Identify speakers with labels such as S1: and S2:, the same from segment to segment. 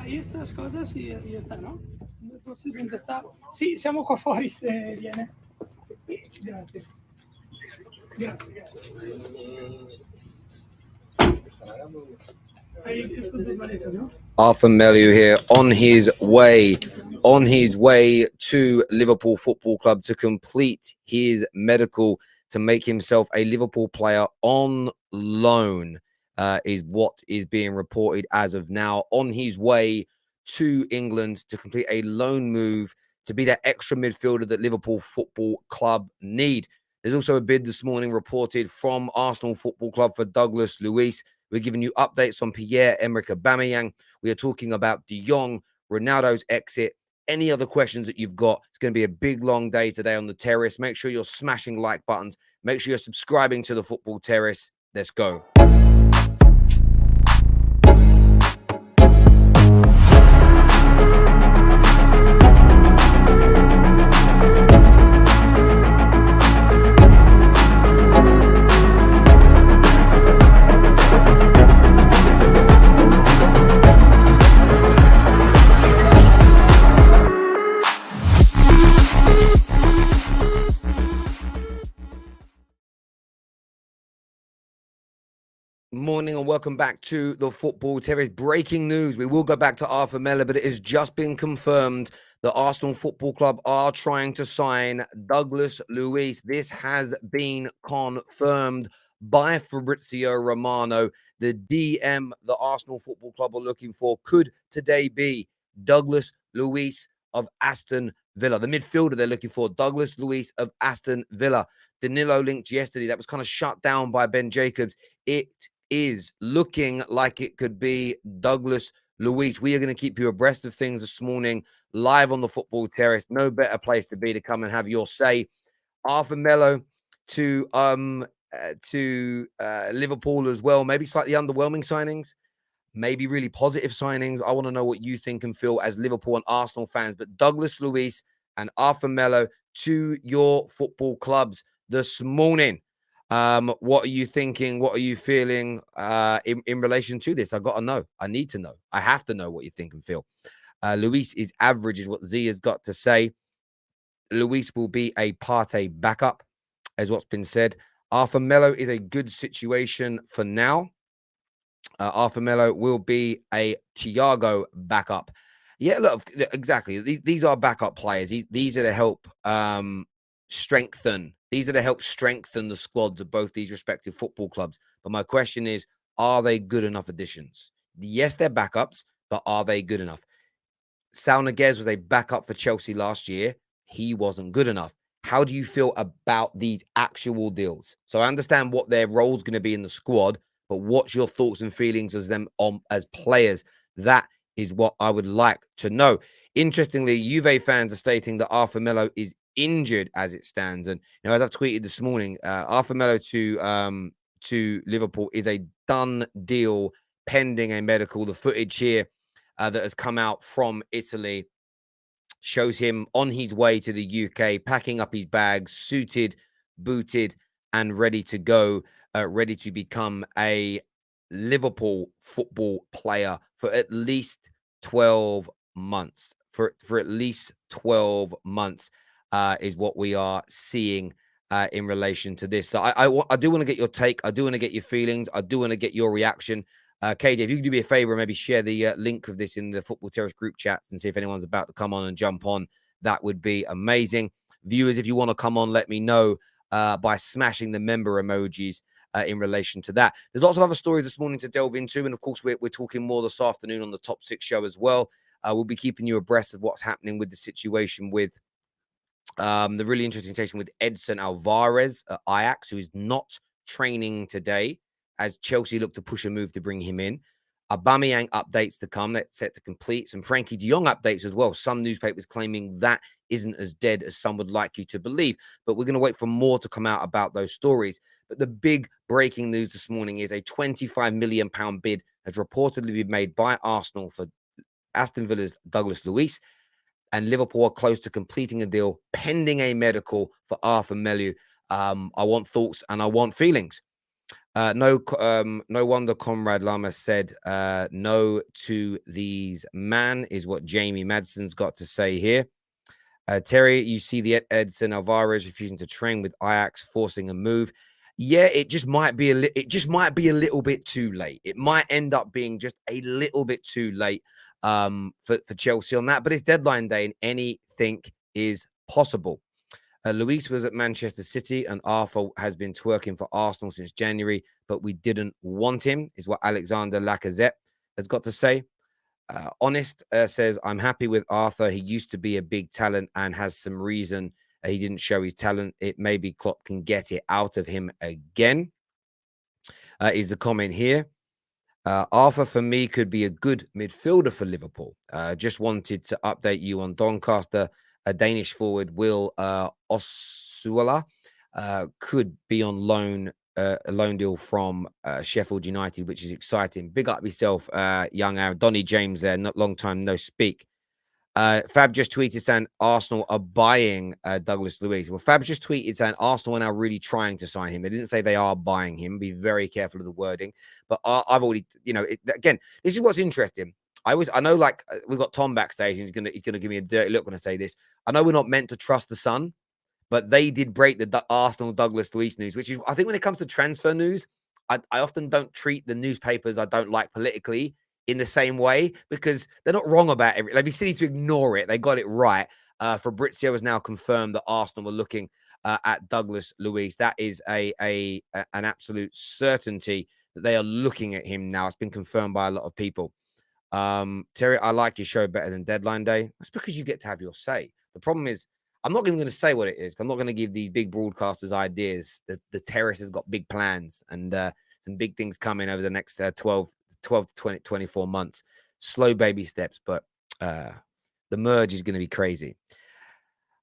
S1: Ahí estas cosas y está, ¿no? Entonces, ¿dónde está? Sí, siamo qua fuori se viene. Grazie. Grazie.
S2: Arthur Melo here on his way to Liverpool Football Club to complete his medical to make himself a Liverpool player on loan, is what is being reported as of now. On his way to England to complete a loan move to be that extra midfielder that Liverpool Football Club need. There's also a bid this morning reported from Arsenal Football Club for Douglas Luiz. We're giving you updates on Pierre-Emerick Aubameyang. We are talking about De Jong, Ronaldo's exit. Any other questions that you've got? It's going to be a big, long day today on the Terrace. Make sure you're smashing like buttons. Make sure you're subscribing to the Football Terrace. Let's go. Morning and welcome back to the Football Terrace. Breaking news. We will go back to Arthur Melo, but it has just been confirmed that Arsenal Football Club are trying to sign Douglas Luiz. This has been confirmed by Fabrizio Romano. The DM the Arsenal Football Club are looking for could today be Douglas Luiz of Aston Villa. The midfielder they're looking for, Douglas Luiz of Aston Villa. Danilo linked yesterday. That was kind of shut down by Ben Jacobs. It is looking like it could be Douglas Luiz. We are going to keep you abreast of things this morning, live on the Football Terrace. No better place to be to come and have your say. Arthur Melo to Liverpool as well. Maybe slightly underwhelming signings, maybe really positive signings. I want to know what you think and feel as Liverpool and Arsenal fans. But Douglas Luiz and Arthur Melo to your football clubs this morning. What are you thinking? What are you feeling in relation to this? I got to know. I need to know. I have to know what you think and feel. Luiz is average, is what Z has got to say. Luiz will be a Partey backup, as what's been said. Arthur Melo is a good situation for now. Arthur Melo will be a Thiago backup. Yeah, look, exactly. These are backup players. These are to help strengthen. These are to help strengthen the squads of both these respective football clubs. But my question is, are they good enough additions? Yes, they're backups, but are they good enough? Sal Niguez was a backup for Chelsea last year. He wasn't good enough. How do you feel about these actual deals? So I understand what their role's going to be in the squad, but what's your thoughts and feelings as them as players? That is what I would like to know. Interestingly, Juve fans are stating that Arthur Melo is injured as it stands, and as I've tweeted this morning, Arthur Melo to Liverpool is a done deal pending a medical. The footage here that has come out from Italy shows him on his way to the UK, packing up his bags, suited, booted, and ready to go, ready to become a Liverpool football player for at least 12 months. For at least 12 months is what we are seeing in relation to this. So I do want to get your take. I do want to get your feelings. I do want to get your reaction. KJ, if you could do me a favor and maybe share the link of this in the Football Terrace group chats and see if anyone's about to come on and jump on, that would be amazing. Viewers, if you want to come on, let me know by smashing the member emojis in relation to that. There's lots of other stories this morning to delve into. And of course, we're talking more this afternoon on the Top 6 show as well. We'll be keeping you abreast of what's happening with the situation with the really interesting situation with Edson Alvarez at Ajax, who is not training today, as Chelsea look to push a move to bring him in. Aubameyang updates to come. That's set to complete. Some Frankie de Jong updates as well. Some newspapers claiming that isn't as dead as some would like you to believe. But we're going to wait for more to come out about those stories. But the big breaking news this morning is a £25 million bid has reportedly been made by Arsenal for Aston Villa's Douglas Luiz. and Liverpool are close to completing a deal pending a medical for Arthur Melo. I want thoughts and I want feelings. No wonder Comrade Lama said no to these man is what Jamie Madsen's got to say here. Terry, you see the Edson Alvarez refusing to train with Ajax, forcing a move. Yeah, it just might be a little bit too late. It might end up being just a little bit too late for Chelsea on that. But it's deadline day and anything is possible. Luiz was at Manchester City and Arthur has been twerking for Arsenal since January, but we didn't want him, is what Alexander Lacazette has got to say. Honest says, I'm happy with Arthur. He used to be a big talent and has some reason he didn't show his talent. It maybe Klopp can get it out of him again, is the comment here. Arthur, for me, could be a good midfielder for Liverpool. Just wanted to update you on Doncaster. A Danish forward, Will Osula, could be on loan, a loan deal from Sheffield United, which is exciting. Big up yourself, young Aaron. Donny James there, not long time no speak. Fab just tweeted saying Arsenal are buying Douglas Luiz. Well, Fab just tweeted saying Arsenal are now really trying to sign him. They didn't say they are buying him. Be very careful of the wording. But I've already, again, this is what's interesting. I know, like, we've got Tom backstage, and he's gonna give me a dirty look when I say this. I know we're not meant to trust the Sun, but they did break the Arsenal Douglas Luiz news, which is, I think, when it comes to transfer news, I often don't treat the newspapers I don't like politically in the same way, because they're not wrong about everything. They'd be silly to ignore it. They got it right. Fabrizio has now confirmed that Arsenal were looking at Douglas Luiz. That is an absolute certainty that they are looking at him now. It's been confirmed by a lot of people. Terry, I like your show better than Deadline Day. That's because you get to have your say. The problem is, I'm not even going to say what it is. I'm not going to give these big broadcasters ideas. The Terrace has got big plans and some big things coming over the next 12 to 24 months. Slow baby steps, but the merge is going to be crazy.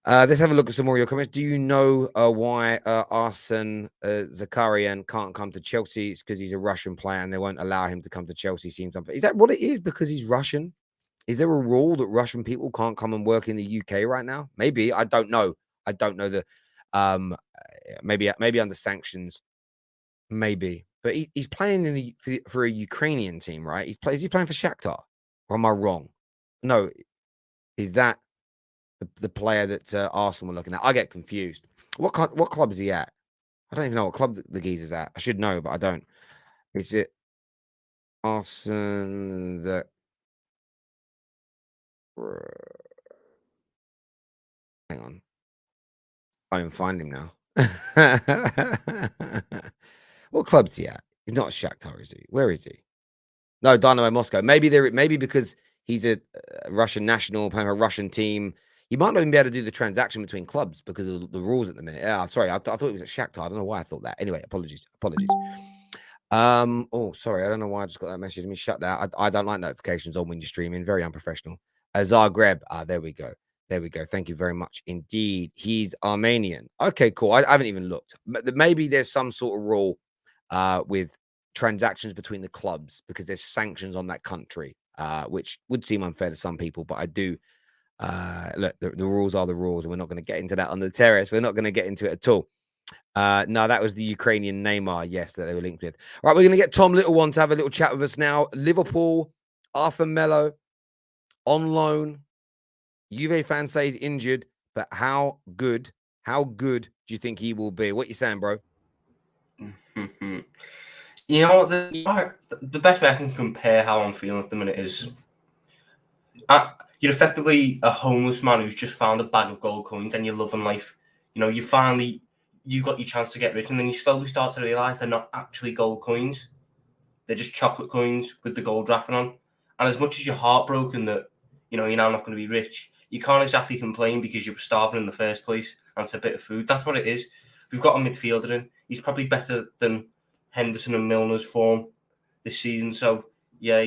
S2: Let's have a look at some more of your comments. Do you know why Arsene Zakarian can't come to Chelsea? It's because he's a Russian player and they won't allow him to come to Chelsea. Seems unfair. Is that what it is? Because he's Russian? Is there a rule that Russian people can't come and work in the UK right now? Maybe. I don't know. I don't know the maybe under sanctions. Maybe. But he's playing for a Ukrainian team, right? Is he playing for Shakhtar? Or am I wrong? No. Is that the player that Arsenal were looking at? I get confused. What club is he at? I don't even know what club the geezer's at. I should know, but I don't. Is it Arsenal that... Hang on. I can't even find him now. What club's he at? He's not a Shakhtar, is he? Where is he? No, Dynamo Moscow. Maybe because he's a Russian national playing a Russian team. You might not even be able to do the transaction between clubs because of the rules at the minute. Yeah, sorry. I thought it was at Shakhtar. I don't know why I thought that. Anyway, apologies. Oh, sorry. I don't know why I just got that message. Let me shut that. I don't like notifications on when you're streaming. Very unprofessional. Zagreb. There we go. There we go. Thank you very much indeed. He's Armenian. Okay, cool. I haven't even looked. Maybe there's some sort of rule with transactions between the clubs because there's sanctions on that country, which would seem unfair to some people. But I do. Look, the rules are the rules, and we're not going to get into that on the terrace. We're not going to get into it at all. No, that was the Ukrainian Neymar, yes, that they were linked with. All right, we're going to get Tom Littlewand to have a little chat with us now. Liverpool, Arthur Melo, on loan. Juve fans say he's injured, but how good do you think he will be? What you saying, bro?
S3: You know, the best way I can compare how I'm feeling at the minute is you're effectively a homeless man who's just found a bag of gold coins and you're loving life. You know, you got your chance to get rich, and then you slowly start to realise they're not actually gold coins. They're just chocolate coins with the gold wrapping on. And as much as you're heartbroken that, you know, you're now not going to be rich, you can't exactly complain because you were starving in the first place and it's a bit of food. That's what it is. We've got a midfielder in. He's probably better than Henderson and Milner's form this season. So, yeah,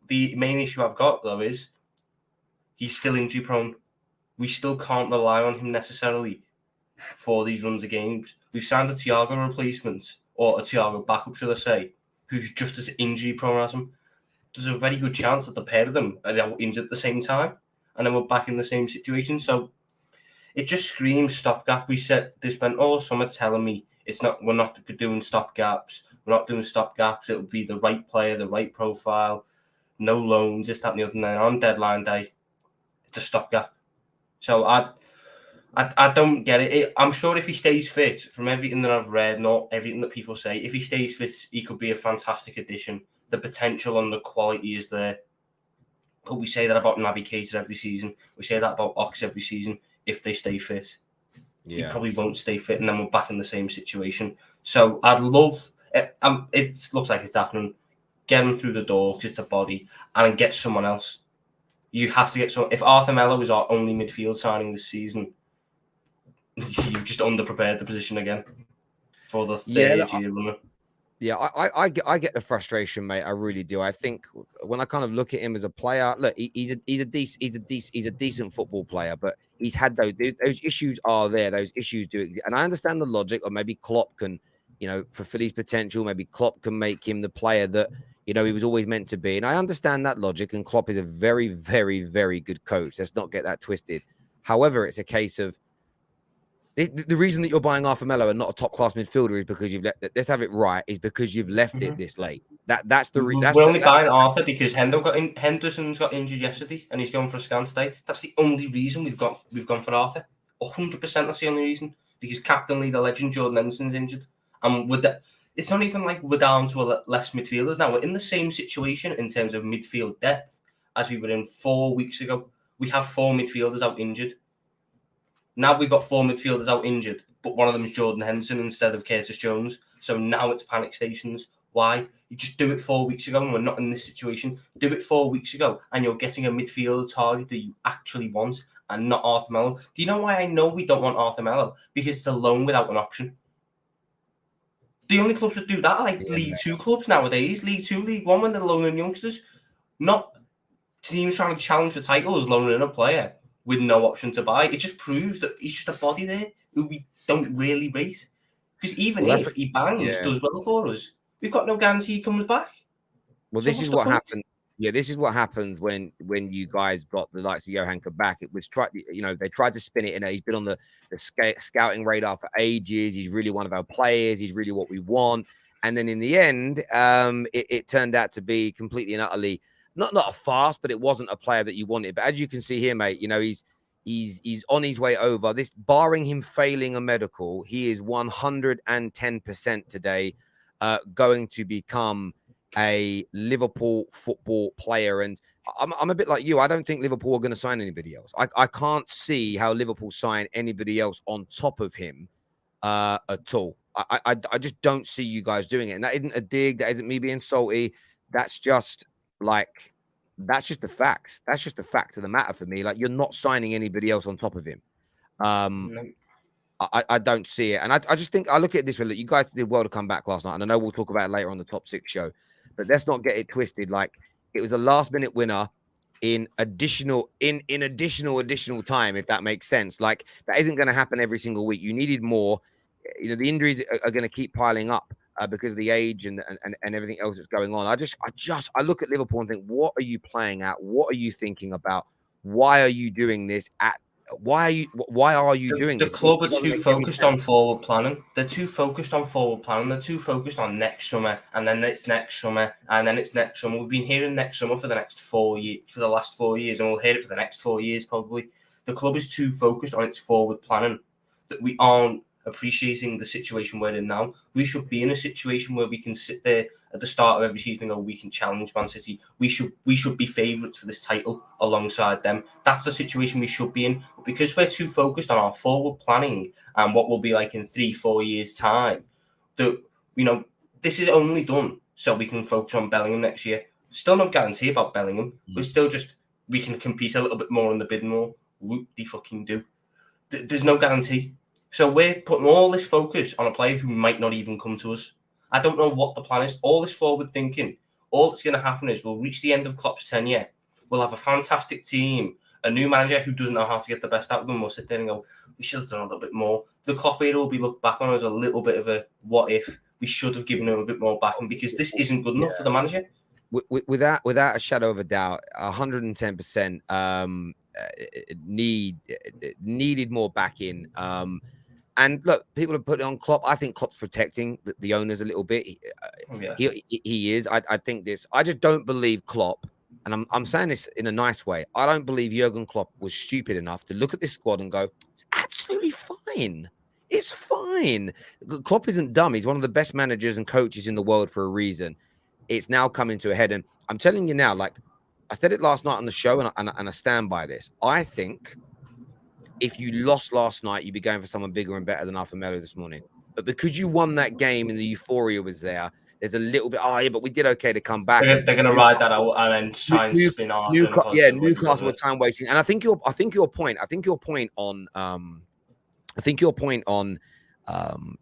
S3: the main issue I've got, though, is he's still injury prone. We still can't rely on him necessarily for these runs of games. We've signed a Thiago replacement, or a Thiago backup, should I say, who's just as injury prone as him. There's a very good chance that the pair of them are out injured at the same time. and then we're back in the same situation. So it just screams stopgap. They spent all summer telling me we're not doing stopgaps. We're not doing stopgaps. It'll be the right player, the right profile, no loans, this, that, and the other. And then on deadline day, it's a stopgap. So I don't get it. I'm sure if he stays fit, from everything that I've read, not everything that people say, if he stays fit, he could be a fantastic addition. The potential and the quality is there. But we say that about Naby Keita every season. We say that about Ox every season. If they stay fit, he probably won't stay fit, and then we're back in the same situation. So I'd love it. It looks like it's happening. Get him through the door because it's a body, and get someone else. You have to get someone. If Arthur Melo is our only midfield signing this season, you've just underprepared the position again for the third year runner.
S2: Yeah, I get the frustration, mate. I really do. I think when I kind of look at him as a player, look, he's a decent football player, but he's had those issues are there. Those issues do, and I understand the logic. Or maybe Klopp can, fulfill his potential. Maybe Klopp can make him the player that he was always meant to be. And I understand that logic. And Klopp is a very, very, very good coach. Let's not get that twisted. However, it's a case of the reason that you're buying Arthur Melo and not a top class midfielder is because let's have it right, is because you've left it this late. That's the reason.
S3: We're only buying Arthur because Henderson's got injured yesterday and he's going for a scan today. That's the only reason we've gone for Arthur. 100%. That's the only reason, because Captain Lee, the legend Jordan Henderson's injured, and with that, it's not even like we're down to less midfielders now. We're in the same situation in terms of midfield depth as we were in 4 weeks ago. We have 4 midfielders out injured. Now we've got 4 midfielders out injured, but one of them is Jordan Henderson instead of Curtis Jones. So now it's panic stations. Why? You just do it 4 weeks ago and we're not in this situation. Do it 4 weeks ago and you're getting a midfielder target that you actually want and not Arthur Melo. Do you know why I know we don't want Arthur Melo? Because it's a loan without an option. The only clubs that do that are like League 2 clubs nowadays. League 2, League 1, when they're loaning youngsters. Not teams trying to challenge for titles, loaning in a player with no option to buy. It just proves that he's just a body there who we don't really rate. Because even if he bangs, does well for us, we've got no guarantee he comes back.
S2: Well, this is what happened. Yeah, this is what happened when you guys got the likes of Johan back. It was they tried to spin it in. He's been on the scouting radar for ages. He's really one of our players. He's really what we want. And then in the end, it turned out to be completely and utterly not a fast, but it wasn't a player that you wanted. But as you can see here, mate, he's on his way over. This, barring him failing a medical, he is 110% today going to become a Liverpool football player. And I'm a bit like you. I don't think Liverpool are going to sign anybody else. I can't see how Liverpool sign anybody else on top of him at all. I just don't see you guys doing it. And that isn't a dig. That isn't me being salty. That's just the facts. That's just the fact of the matter for me. Like, you're not signing anybody else on top of him. I don't see it. And I just think, I look at it this way. Look, you guys did well to come back last night. And I know we'll talk about it later on the Top 6 show. But let's not get it twisted. Like, it was a last-minute winner in additional time, if that makes sense. Like, that isn't going to happen every single week. You needed more. The injuries are going to keep piling up because of the age and everything else that's going on. I look at Liverpool and think, what are you playing at? What are you thinking about? Why are you doing this? Why are you doing this?
S3: The club are too focused on forward planning. They're too focused on forward planning. They're too focused on next summer, and then it's next summer, and then it's next summer. We've been hearing next summer for the last 4 years, and we'll hear it for the next 4 years probably. The club is too focused on its forward planning that we aren't appreciating the situation we're in now. We should be in a situation where we can sit there at the start of every season and go, we can challenge Man City. We should be favourites for this title alongside them. That's the situation we should be in. But because we're too focused on our forward planning and what will be like in 3-4 years' time, that this is only done so we can focus on Bellingham next year. Still no guarantee about Bellingham. We're still we can compete a little bit more in the bid more. Whoop-de-fucking-do. There's no guarantee. So we're putting all this focus on a player who might not even come to us. I don't know what the plan is. All this forward thinking, all that's going to happen is we'll reach the end of Klopp's tenure. We'll have a fantastic team, a new manager who doesn't know how to get the best out of them. We'll sit there and go, we should have done a little bit more. The Klopp era will be looked back on as a little bit of a what if. We should have given him a bit more backing because this isn't good enough for the manager.
S2: Without a shadow of a doubt, 110%. needed more backing. And look, people have put it on Klopp. I think Klopp's protecting the owners a little bit. He is. I think this. I just don't believe Klopp, and I'm saying this in a nice way. I don't believe Jurgen Klopp was stupid enough to look at this squad and go, "It's absolutely fine. It's fine." Klopp isn't dumb. He's one of the best managers and coaches in the world for a reason. It's now coming to a head, and I'm telling you now, like I said it last night on the show, and I stand by this. I think if you lost last night, you'd be going for someone bigger and better than Arthur Melo this morning. But because you won that game and the euphoria was there, there's a little bit, but we did okay to come back.
S3: They're going to ride that out and then try and spin off.
S2: Newcastle were time wasting. And I think your point on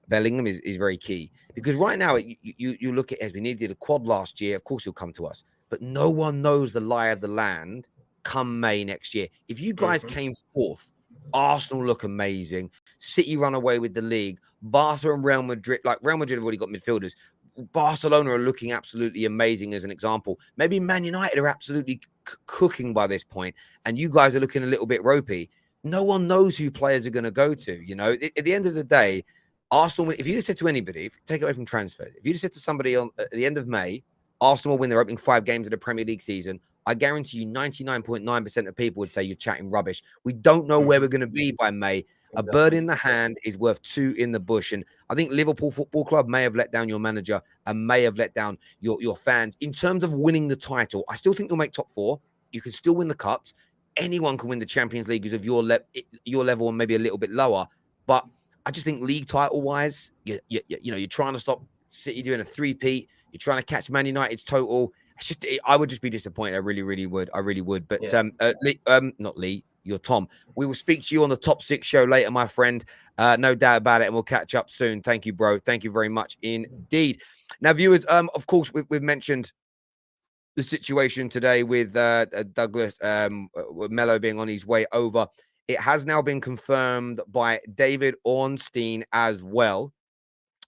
S2: Bellingham is very key, because right now you look at Esby did a quad last year. Of course he'll come to us, but no one knows the lie of the land come May next year. If you guys came fourth, Arsenal look amazing. City run away with the league. Barca and Real Madrid, like Real Madrid have already got midfielders. Barcelona are looking absolutely amazing as an example. Maybe Man United are absolutely cooking by this point, and you guys are looking a little bit ropey. No one knows who players are going to go to. You know, at the end of the day, Arsenal, if you just said to anybody, take it away from transfers, if you just said to somebody at the end of May, Arsenal will win their opening 5 games of the Premier League season, I guarantee you 99.9% of people would say you're chatting rubbish. We don't know where we're going to be by May. A bird in the hand is worth 2 in the bush. And I think Liverpool Football Club may have let down your manager and may have let down your fans. In terms of winning the title, I still think you'll make top 4. You can still win the cups. Anyone can win the Champions League who's of your level and maybe a little bit lower. But I just think league title-wise, you're trying to stop City doing a 3-peat. You're trying to catch Man United's total. I would just be disappointed. I really, really would. I really would. But not Lee, you're Tom. We will speak to you on the Top 6 show later, my friend. No doubt about it. And we'll catch up soon. Thank you, bro. Thank you very much indeed. Now, viewers, of course, we've mentioned the situation today with Douglas Melo being on his way over. It has now been confirmed by David Ornstein as well.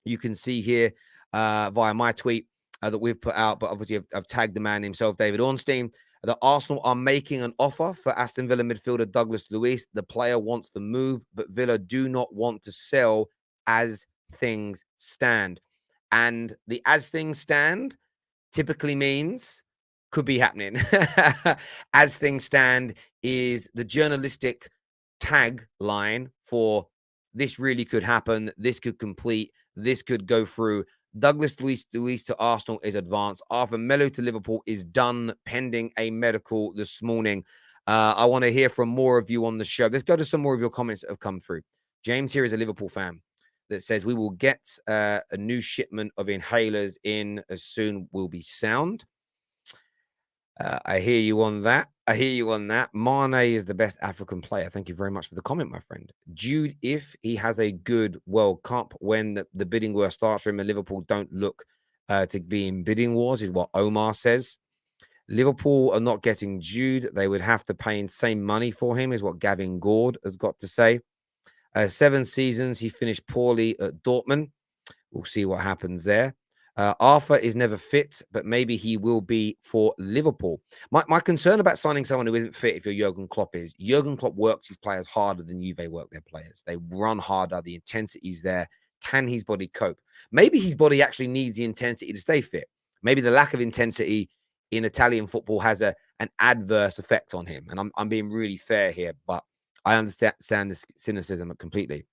S2: You can see here via my tweet that we've put out, but obviously I've tagged the man himself, David Ornstein, that Arsenal are making an offer for Aston Villa midfielder Douglas Luiz. The player wants to move, but Villa do not want to sell as things stand. And the as things stand typically means could be happening. As things stand is the journalistic tagline for this really could happen, this could complete, this could go through. Douglas Luiz to Arsenal is advanced. Arthur Melo to Liverpool is done, pending a medical this morning. I want to hear from more of you on the show. Let's go to some more of your comments that have come through. James here is a Liverpool fan that says, we will get a new shipment of inhalers in as soon will be sound. I hear you on that. Mane is the best African player. Thank you very much for the comment, my friend. Jude, if he has a good World Cup when the bidding war starts for him and Liverpool don't look to be in bidding wars, is what Omar says. Liverpool are not getting Jude. They would have to pay insane money for him, is what Gavin Gord has got to say. 7 seasons, he finished poorly at Dortmund. We'll see what happens there. Arthur is never fit, but maybe he will be for Liverpool. My concern about signing someone who isn't fit, if you're Jurgen Klopp, is Jurgen Klopp works his players harder than Juve work their players. They run harder. The intensity's there. Can his body cope? Maybe his body actually needs the intensity to stay fit. Maybe the lack of intensity in Italian football has an adverse effect on him. And I'm being really fair here, but I understand the cynicism completely.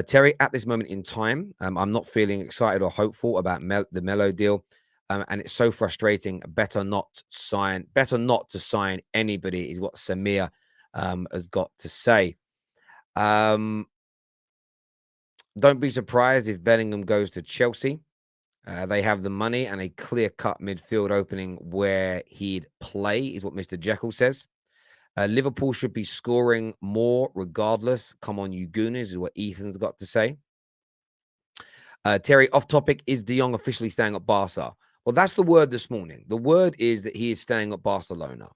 S2: Terry, at this moment in time, I'm not feeling excited or hopeful about the Melo deal. And it's so frustrating. Better not to sign anybody is what Samir has got to say. Don't be surprised if Bellingham goes to Chelsea. They have the money and a clear-cut midfield opening where he'd play, is what Mr. Jekyll says. Liverpool should be scoring more regardless. Come on, you gooners, is what Ethan's got to say. Terry, off topic, is De Jong officially staying at Barca? Well, that's the word this morning. The word is that he is staying at Barcelona.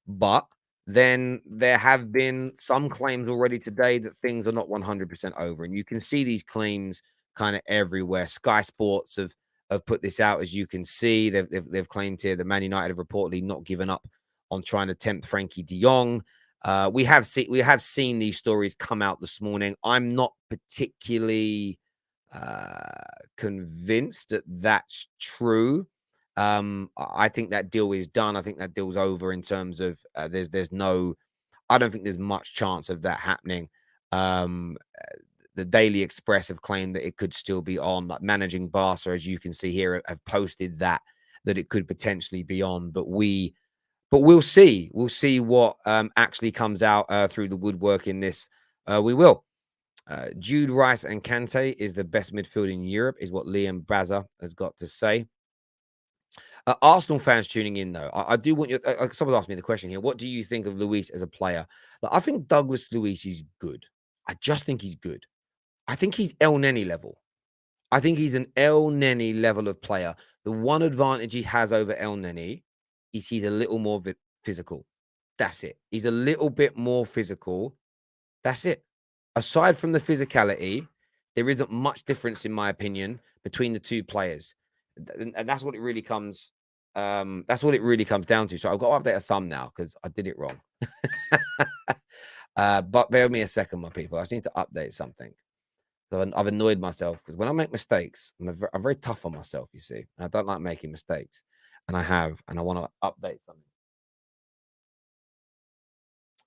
S2: But then there have been some claims already today that things are not 100% over. And you can see these claims kind of everywhere. Sky Sports have put this out, as you can see. They've claimed here that Man United have reportedly not given up on trying to tempt Frankie de Jong. We have seen these stories come out this morning. I'm not particularly convinced that that's true. I think that deal is done. I think that deal's over in terms of there's no. I don't think there's much chance of that happening. The Daily Express have claimed that it could still be on. Like Managing Barca, as you can see here, have posted that it could potentially be on. But we'll see. We'll see what actually comes out through the woodwork in this. We will. Jude, Rice, and Kante is the best midfield in Europe, is what Liam Braza has got to say. Arsenal fans tuning in, though, I do want you. Someone asked me the question here. What do you think of Luiz as a player? Like, I think Douglas Luiz is good. I just think he's good. I think he's El Neni level. I think he's an El Neni level of player. The one advantage he has over El Neni is he's a little more physical. That's it. He's a little bit more physical. That's it. Aside from the physicality, there isn't much difference, in my opinion, between the two players. And that's what it really comes. That's what it really comes down to. So I've got to update a thumb now because I did it wrong. But bear with me a second, my people. I just need to update something. So I've annoyed myself because when I make mistakes, I'm very tough on myself, you see. And I don't like making mistakes. And I want to update something.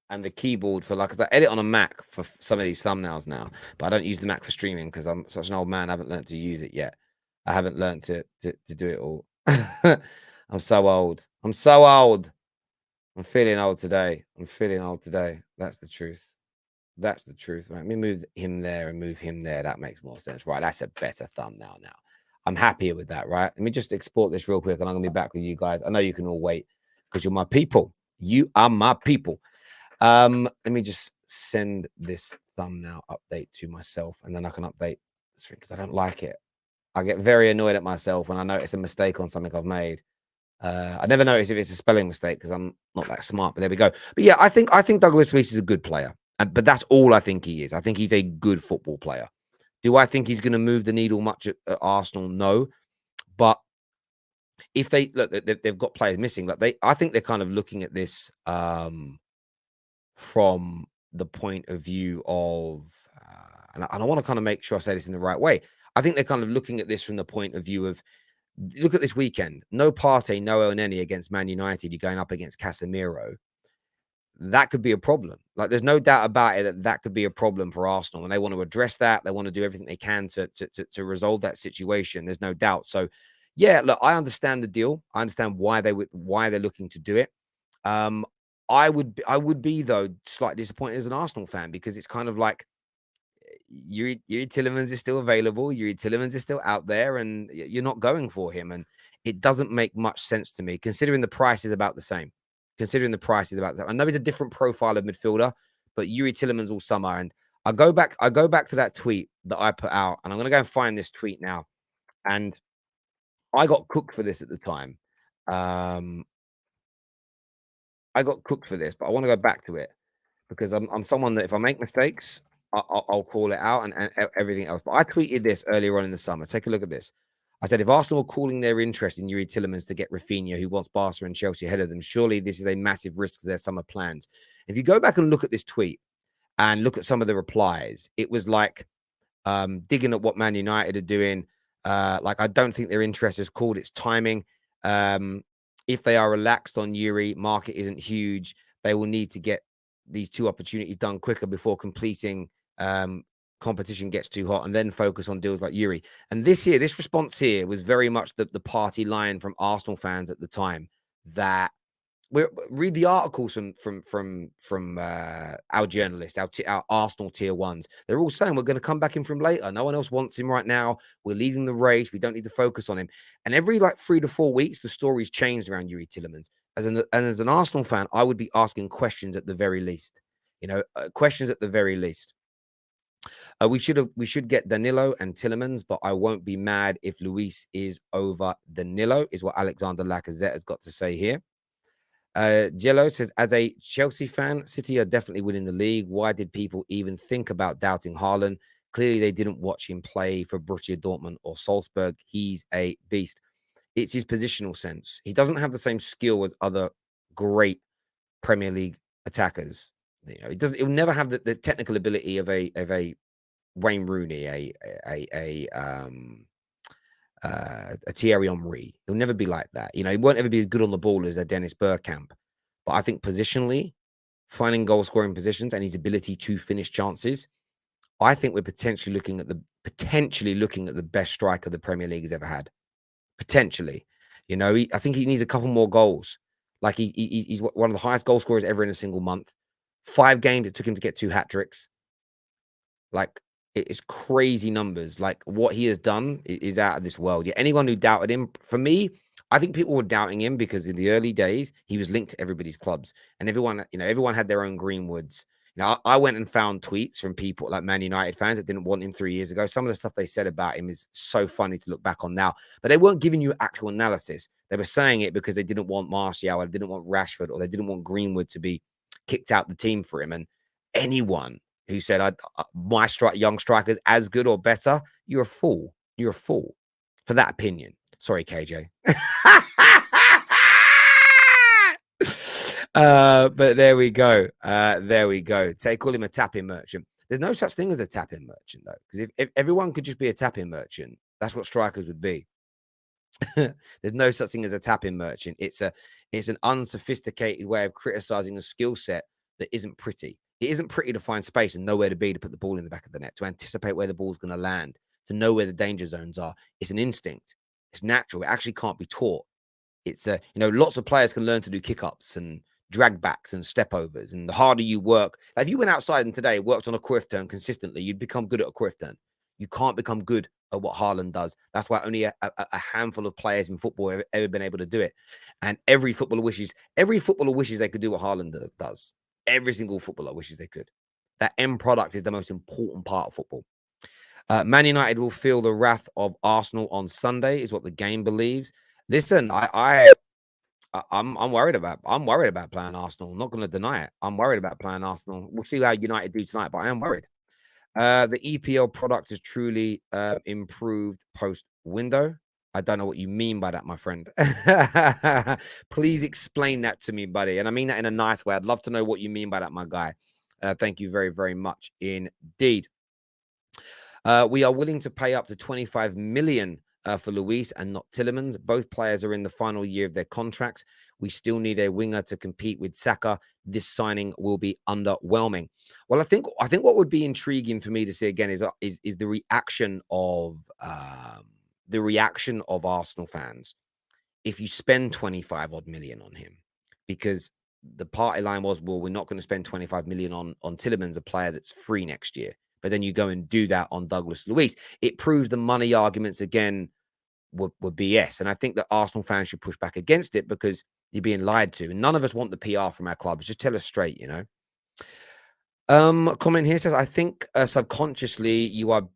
S2: And the keyboard for, like, I edit on a Mac for some of these thumbnails now, but I don't use the Mac for streaming because I'm such an old man. I haven't learned to use it yet. I haven't learned to do it all. I'm so old. I'm so old. I'm feeling old today. That's the truth. That's the truth. Right? Let me move him there and move him there. That makes more sense. Right. That's a better thumbnail now. I'm happier with that, right? Let me just export this real quick and I'm going to be back with you guys. I know you can all wait because you're my people. You are my people. Let me just send this thumbnail update to myself and then I can update this because I don't like it. I get very annoyed at myself when I notice a mistake on something I've made. I never notice if it's a spelling mistake because I'm not that smart, but there we go. But yeah, I think Douglas Luiz is a good player. But that's all I think he is. I think he's a good football player. Do I think he's going to move the needle much at Arsenal? No. But if they've got players missing, I think they're kind of looking at this from the point of view of, and I want to kind of make sure I say this in the right way. I think they're kind of looking at this from the point of view of, look at this weekend. No Partey, no El Neni against Man United. You're going up against Casemiro. That could be a problem. Like, there's no doubt about it that could be a problem for Arsenal, and they want to address that. They want to do everything they can to resolve that situation. There's no doubt. So, yeah, look, I understand the deal. I understand why they're looking to do it. I would be though slightly disappointed as an Arsenal fan because it's kind of like Yuri Tielemans is still available. Yuri Tielemans is still out there, and you're not going for him, and it doesn't make much sense to me considering the price is about the same. I know he's a different profile of midfielder, but Yuri Tielemans all summer. And I go back to that tweet that I put out, and I'm going to go and find this tweet now. And I got cooked for this at the time. I got cooked for this, but I want to go back to it because I'm someone that if I make mistakes, I'll call it out and everything else. But I tweeted this earlier on in the summer. Take a look at this. I said, if Arsenal are calling their interest in Yuri Tielemans to get Rafinha, who wants Barca and Chelsea ahead of them, surely this is a massive risk to their summer plans. If you go back and look at this tweet and look at some of the replies, it was like digging at what Man United are doing. Like, I don't think their interest is called. It's timing. If they are relaxed on Yuri, market isn't huge. They will need to get these two opportunities done quicker before completing competition gets too hot, and then focus on deals like Yuri. And this response here was very much the party line from Arsenal fans at the time. That read the articles from our journalists, our Arsenal tier ones. They're all saying we're going to come back in from later. No one else wants him right now. We're leading the race. We don't need to focus on him. And every 3 to 4 weeks, the story's changed around Yuri Tielemans. As an Arsenal fan, I would be asking questions at the very least. Questions at the very least. We should get Danilo and Tielemans, but I won't be mad if Luiz is over Danilo, is what Alexander Lacazette has got to say here. Jello says, as a Chelsea fan, City are definitely winning the league. Why did people even think about doubting Haaland? Clearly, they didn't watch him play for Borussia Dortmund or Salzburg. He's a beast. It's his positional sense. He doesn't have the same skill as other great Premier League attackers. You know, it will never have the technical ability of a Wayne Rooney, a Thierry Henry. He'll never be like that. You know, he won't ever be as good on the ball as a Dennis Bergkamp. But I think positionally, finding goal scoring positions and his ability to finish chances, I think we're potentially looking at the best striker the Premier League has ever had. Potentially, you know, I think he needs a couple more goals. Like he's one of the highest goal scorers ever in a single month. 5 games it took him to get 2 hat tricks. Like, it's crazy numbers. Like, what he has done is out of this world. Yeah, anyone who doubted him, for me, I think people were doubting him because in the early days he was linked to everybody's clubs, and everyone had their own Greenwoods. You know, I went and found tweets from people like Man United fans that didn't want him 3 years ago. Some of the stuff they said about him is so funny to look back on now, but they weren't giving you actual analysis. They were saying it because they didn't want Martial, or they didn't want Rashford, or they didn't want Greenwood to be kicked out the team for him. And anyone who said my young striker's as good or better, you're a fool. You're a fool for that opinion. Sorry, KJ. But there we go. There we go. They call him a tapping merchant. There's no such thing as a tapping merchant, though, because if everyone could just be a tapping merchant, that's what strikers would be. There's no such thing as a tapping merchant. It's an unsophisticated way of criticizing a skill set that isn't pretty. It isn't pretty to find space and nowhere to be, to put the ball in the back of the net, to anticipate where the ball's going to land, to know where the danger zones are. It's an instinct. It's natural. It actually can't be taught. It's lots of players can learn to do kick-ups and drag backs and step overs. And the harder you work, like if you went outside and today worked on a Cruyff turn consistently, you'd become good at a Cruyff turn. You can't become good at what Haaland does. That's why only a handful of players in football have ever been able to do it. And every footballer wishes they could do what Haaland does. Every single footballer wishes they could. That end product is the most important part of football. Man United will feel the wrath of Arsenal on Sunday, is what the game believes. Listen, I'm worried about playing Arsenal. I'm not going to deny it. I'm worried about playing Arsenal. We'll see how United do tonight, but I am worried. The EPL product is truly improved post window. I don't know what you mean by that, my friend. Please explain that to me, buddy. And I mean that in a nice way. I'd love to know what you mean by that, my guy. Thank you very, very much indeed. We are willing to pay up to 25 million for Luiz and not Tielemans. Both players are in the final year of their contracts. We still need a winger to compete with Saka. This signing will be underwhelming. Well, I think what would be intriguing for me to see again is the reaction of Arsenal fans if you spend 25 odd million on him, because the party line was, well, we're not going to spend 25 million on Tielemans, a player that's free next year. But then you go and do that on Douglas Luiz. It proves the money arguments again were BS. And I think that Arsenal fans should push back against it because you're being lied to. And none of us want the PR from our clubs. Just tell us straight, you know. Comment here says, I think subconsciously you are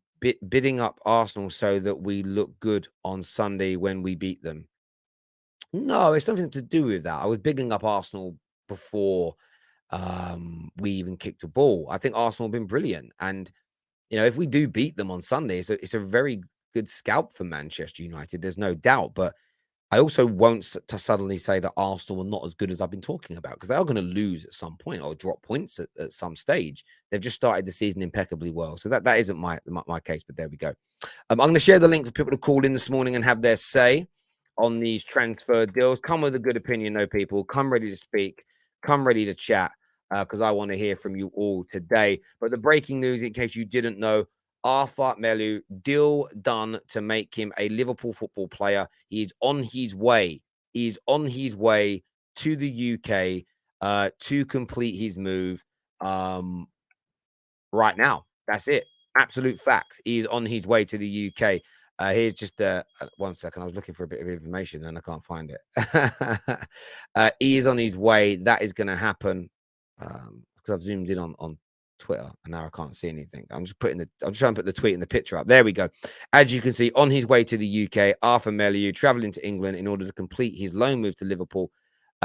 S2: bidding up Arsenal so that we look good on Sunday when we beat them. No, it's nothing to do with that. I was bigging up Arsenal before we even kicked a ball. I think Arsenal have been brilliant. And, you know, if we do beat them on Sunday, it's a very good scalp for Manchester United. There's no doubt. But I also won't suddenly say that Arsenal are not as good as I've been talking about, because they are going to lose at some point or drop points at some stage. They've just started the season impeccably well. So that isn't my case, but there we go. I'm going to share the link for people to call in this morning and have their say on these transfer deals. Come with a good opinion, though, people. Come ready to speak. Come ready to chat, because I want to hear from you all today. But the breaking news, in case you didn't know, Melo, deal done to make him a Liverpool football player. He is on his way. He is on his way to the UK to complete his move right now. That's it. Absolute facts. He is on his way to the UK. Here's just 1 second. I was looking for a bit of information and I can't find it. He is on his way. That is going to happen because I've zoomed in on Twitter and now I can't see anything. I'm trying to put the tweet and the picture up. There we go. As you can see, on his way to the UK, Melo traveling to England in order to complete his loan move to Liverpool.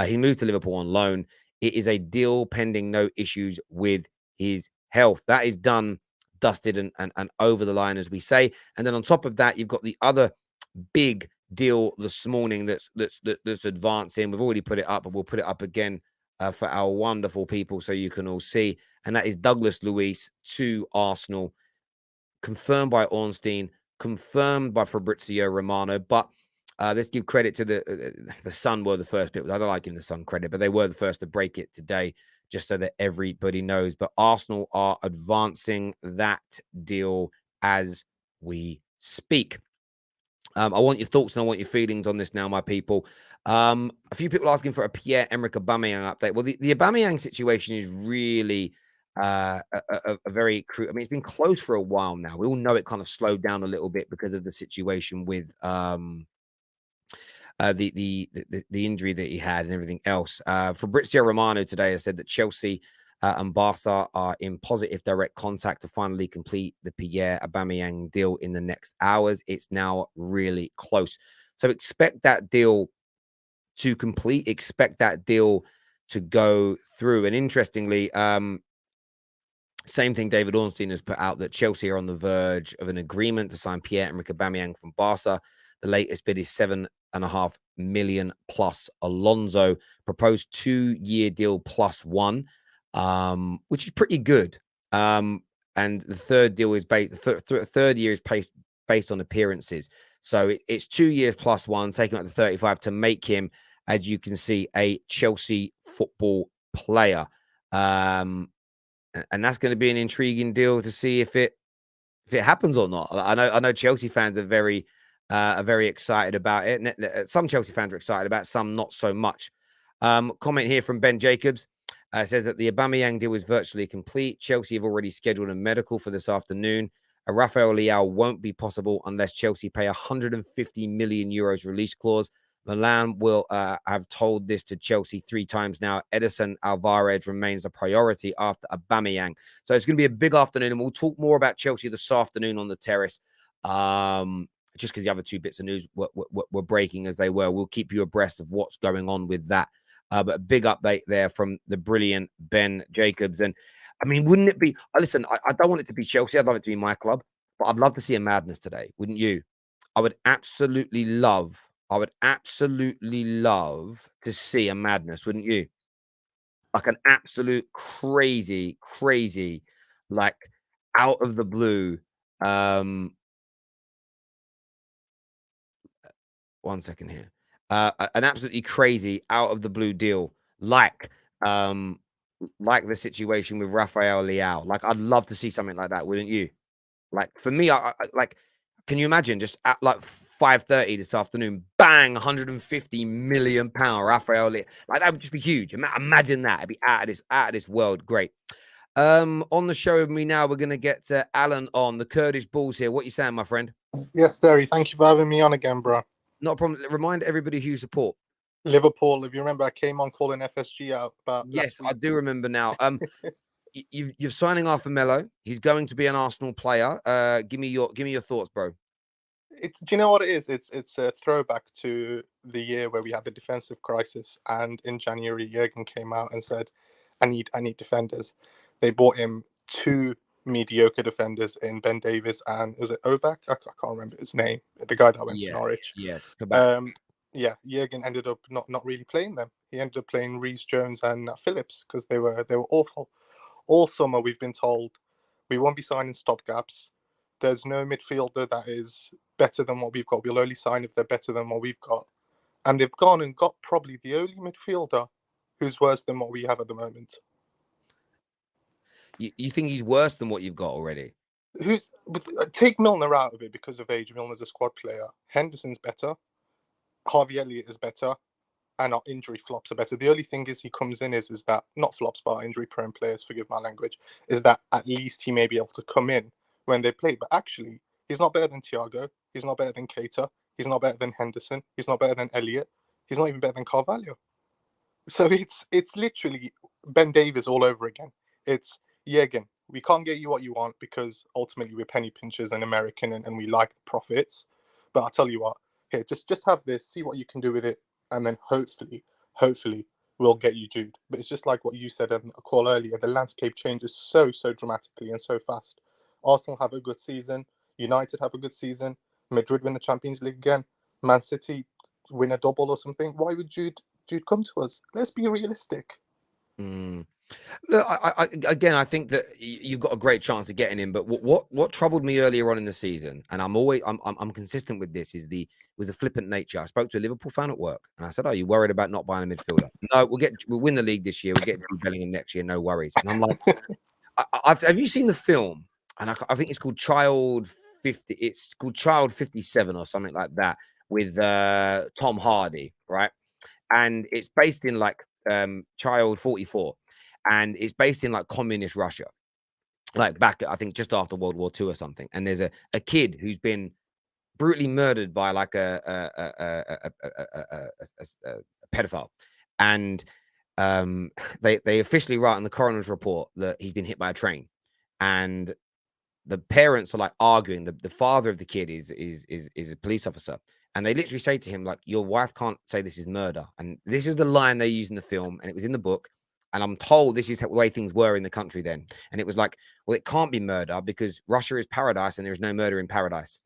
S2: He moved to Liverpool on loan. It is a deal pending no issues with his health. That is done, dusted and over the line, as we say. And then on top of that, you've got the other big deal this morning that's advancing. We've already put it up, but we'll put it up again for our wonderful people so you can all see. And that is Douglas Luiz to Arsenal, confirmed by Ornstein, confirmed by Fabrizio Romano. But let's give credit to the Sun were the first people. I don't like giving the Sun credit, but they were the first to break it today, just so that everybody knows. But Arsenal are advancing that deal as we speak. I want your thoughts and I want your feelings on this now, my people. A few people asking for a Pierre-Emerick Aubameyang update. Well, the Aubameyang situation is really a very crucial. I mean, it's been close for a while now. We all know it kind of slowed down a little bit because of the situation with the injury that he had and everything else. Fabrizio Romano today has said that Chelsea and Barca are in positive direct contact to finally complete the Pierre Aubameyang deal in the next hours. It's now really close. So expect that deal to complete. Expect that deal to go through. And interestingly, same thing David Ornstein has put out, that Chelsea are on the verge of an agreement to sign Pierre-Emerick Aubameyang from Barca. The latest bid is 7.5 million plus Alonso. Proposed 2-year deal plus one, which is pretty good. And the third deal is third year is based on appearances. So it's 2 years plus one, taking him up to 35 to make him, as you can see, a Chelsea football player. And that's going to be an intriguing deal to see if it happens or not. I know Chelsea fans are very excited about it. Some Chelsea fans are excited about it, some not so much. Comment here from Ben Jacobs. Says that the Aubameyang deal is virtually complete. Chelsea have already scheduled a medical for this afternoon. A Rafael Leao won't be possible unless Chelsea pay 150 million euros release clause. Milan will have told this to Chelsea 3 times now. Edison Alvarez remains a priority after Aubameyang. So it's going to be a big afternoon, and we'll talk more about Chelsea this afternoon on the terrace. Just because the other 2 bits of news were breaking as they were. We'll keep you abreast of what's going on with that. But a big update there from the brilliant Ben Jacobs. And I mean, wouldn't it be? Listen, I don't want it to be Chelsea. I'd love it to be my club, but I'd love to see a madness today, wouldn't you? I would absolutely love to see a madness, wouldn't you? Like an absolute crazy, like out of the blue. One second here. An absolutely crazy out of the blue deal, like the situation with Rafael Leao. Like, I'd love to see something like that, wouldn't you? Like, for me, I like, can you imagine just at like 5:30 this afternoon, bang, 150 million pound Rafael Leao? Like, that would just be huge. Imagine that. It'd be out of this world. Great. On the show with me now, we're gonna get Alan on, the Kurdish Bulls here. What you saying, my friend?
S4: Yes, Derry. Thank you for having me on again, bro.
S2: Not a problem. Remind everybody who you support.
S4: Liverpool. If you remember, I came on calling FSG out about.
S2: Yes, I do remember now. You're signing off for Melo. He's going to be an Arsenal player. Give me your thoughts, bro.
S4: Do you know what it is? It's a throwback to the year where we had the defensive crisis, and in January, Jurgen came out and said, "I need defenders." They bought him 2 mediocre defenders in Ben Davies and is it Oback? I can't remember his name. The guy that went to Norwich.
S2: Yes.
S4: Yeah, Jurgen ended up not really playing them. He ended up playing Reece Jones and Phillips because they were awful. All summer we've been told we won't be signing stopgaps. There's no midfielder that is better than what we've got. We'll only sign if they're better than what we've got. And they've gone and got probably the only midfielder who's worse than what we have at the moment.
S2: You think he's worse than what you've got already?
S4: Take Milner out of it because of age. Milner's a squad player. Henderson's better. Harvey Elliott is better. And our injury flops are better. The only thing is he comes in is that, not flops, but injury prone players, forgive my language, is that at least he may be able to come in when they play. But actually, he's not better than Thiago. He's not better than Keita. He's not better than Henderson. He's not better than Elliott. He's not even better than Carvalho. So it's literally Ben Davies all over again. It's Jurgen, we can't get you what you want because ultimately we're penny pinchers and American and we like the profits. But I'll tell you what, here, just have this, see what you can do with it, and then hopefully we'll get you Jude. But it's just like what you said in a call earlier, the landscape changes so dramatically and so fast. Arsenal have a good season, United have a good season, Madrid win the Champions League again, Man City win a double or something. Why would Jude come to us? Let's be realistic.
S2: Mm. Look, again, I think that you've got a great chance of getting him. But what troubled me earlier on in the season, and I'm consistent with this, was the flippant nature. I spoke to a Liverpool fan at work, and I said, "Are you worried about not buying a midfielder?" No, we'll win the league this year. We'll get Bellingham next year. No worries. And I'm like, have you seen the film? And I think it's called Child 50. It's called Child 57 or something like that with Tom Hardy, right? And it's based in like Child 44. And it's based in like communist Russia, like back, I think, just after World War II or something. And there's a kid who's been brutally murdered by like a pedophile. And they officially write in the coroner's report that he's been hit by a train. And the parents are like arguing. The father of the kid is a police officer. And they literally say to him, like, your wife can't say this is murder. And this is the line they use in the film. And it was in the book. And I'm told this is the way things were in the country then. And it was like, well, it can't be murder because Russia is paradise and there is no murder in paradise.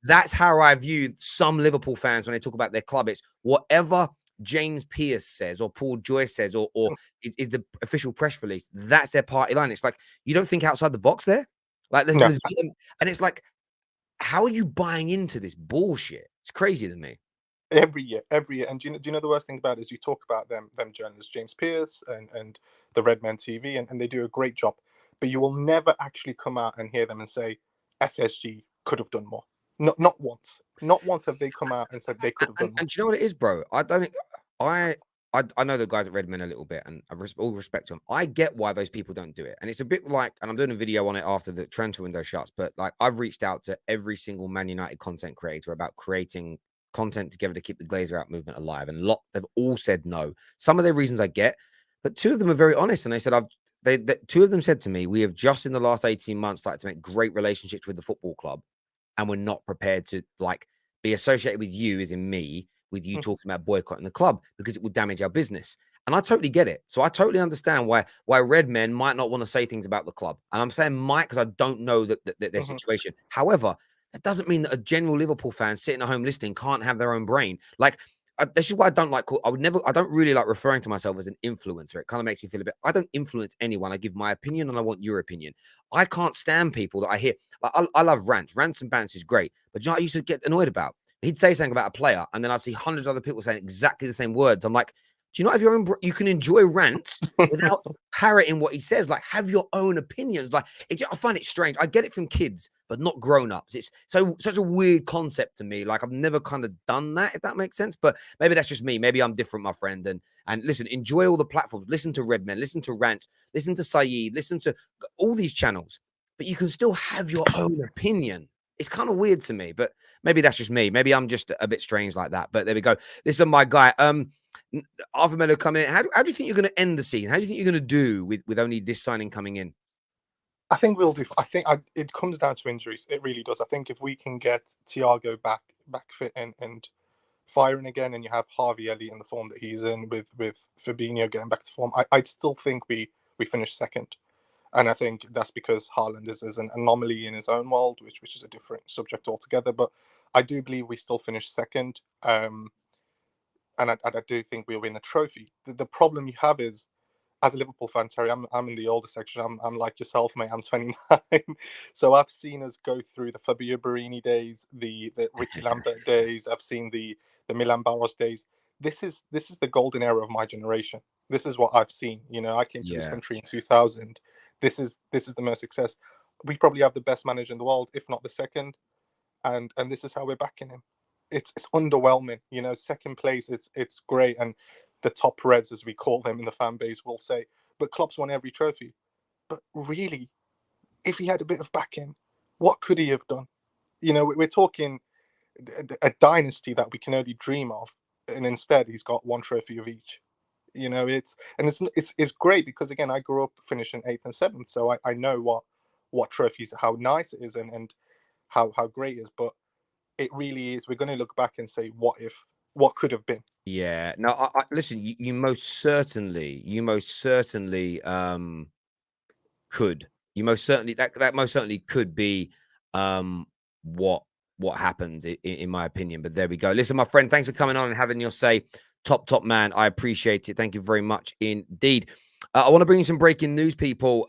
S2: That's how I view some Liverpool fans when they talk about their club. It's whatever James Pearce says or Paul Joyce says or is the official press release. That's their party line. It's like, you don't think outside the box there? Like, there's
S4: No.
S2: and it's like, how are you buying into this bullshit? It's crazy to me.
S4: Every year. And do you know the worst thing about it is you talk about them journalists, James Pearce and the Redmen TV, and they do a great job. But you will never actually come out and hear them and say FSG could have done more. Not once. Not once have they come out and said they could have done more.
S2: And do you know what it is, bro? I know the guys at Redmen a little bit, and all respect to them. I get why those people don't do it, and it's a bit like, and I'm doing a video on it after the transfer window shuts. But like, I've reached out to every single Man United content creator about creating content together to keep the Glazer out movement alive, and they've all said no. Some of their reasons I get, but two of them are very honest, and they said two of them said to me, we have just in the last 18 months started to make great relationships with the football club, and we're not prepared to like be associated with you, as in me, with you talking about boycotting the club because it would damage our business. And I totally get it. So I totally understand why red men might not want to say things about the club. And I'm saying might because I don't know that their situation. However, that doesn't mean that a general Liverpool fan sitting at home listening can't have their own brain. Like, this is why I don't like. I don't really like referring to myself as an influencer. It kind of makes me feel a bit. I don't influence anyone. I give my opinion, and I want your opinion. I can't stand people that I hear. Like, I love rants. Rants and bants is great, but you know what I used to get annoyed about? He'd say something about a player, and then I'd see hundreds of other people saying exactly the same words. I'm like, do you not have your own? You can enjoy rants without parroting what he says. Like, have your own opinions. Like, I find it strange. I get it from kids, but not grown-ups. It's such a weird concept to me. Like, I've never kind of done that, if that makes sense. But maybe that's just me. Maybe I'm different, my friend. And listen, enjoy all the platforms. Listen to Redmen. Listen to rants. Listen to Saeed. Listen to all these channels. But you can still have your own opinion. It's kind of weird to me, but maybe that's just me. Maybe I'm just a bit strange like that. But there we go. Listen, my guy, Arthur Melo coming in. How do you think you're going to end the season? How do you think you're going to do with only this signing coming in?
S4: I think we'll do. I think it comes down to injuries. It really does. I think if we can get Thiago back fit and firing again, and you have Harvey Elliott in the form that he's in, with Fabinho getting back to form, I still think we finish second. And I think that's because Haaland is an anomaly in his own world, which is a different subject altogether. But I do believe we still finish second. And I do think we'll win a trophy. The problem you have is, as a Liverpool fan, Terry, I'm in the older section. I'm like yourself, mate. I'm 29. So I've seen us go through the Fabio Borini days, the Ricky Lambert days. I've seen the Milan Barros days. This is the golden era of my generation. This is what I've seen. You know, I came to this country in 2000. This is the most success. We probably have the best manager in the world, if not the second, and this is how we're backing him. It's underwhelming, you know. Second place, it's great, and the top Reds, as we call them in the fan base, will say, but Klopp's won every trophy. But really, if he had a bit of backing, what could he have done? You know, we're talking a dynasty that we can only dream of, and instead he's got one trophy of each. You know, it's great because, again, I grew up finishing 8th and 7th, so I know what trophies, how nice it is, and how great it is. But it really is. We're going to look back and say, what could have been.
S2: Yeah. No, listen. You most certainly could. You most certainly that most certainly could be what happens in my opinion. But there we go. Listen, my friend, thanks for coming on and having your say. Top man. I appreciate it. Thank you very much indeed. I want to bring you some breaking news, people.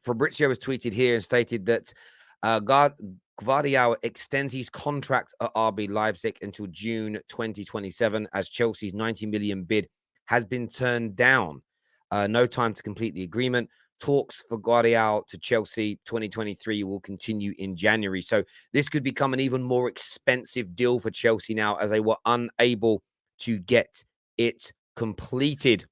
S2: Fabrizio has tweeted here and stated that Gvardiol extends his contract at RB Leipzig until June 2027 as Chelsea's 90 million bid has been turned down. No time to complete the agreement. Talks for Gvardiol to Chelsea 2023 will continue in January. So this could become an even more expensive deal for Chelsea now, as they were unable to get it completed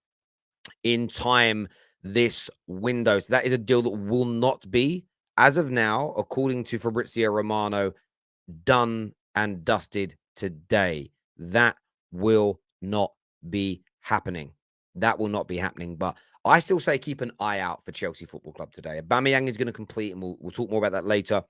S2: in time this window. So that is a deal that will not be, as of now, according to Fabrizio Romano, done and dusted today. That will not be happening. That will not be happening. But I still say keep an eye out for Chelsea Football Club today. Aubameyang is going to complete, and we'll talk more about that later.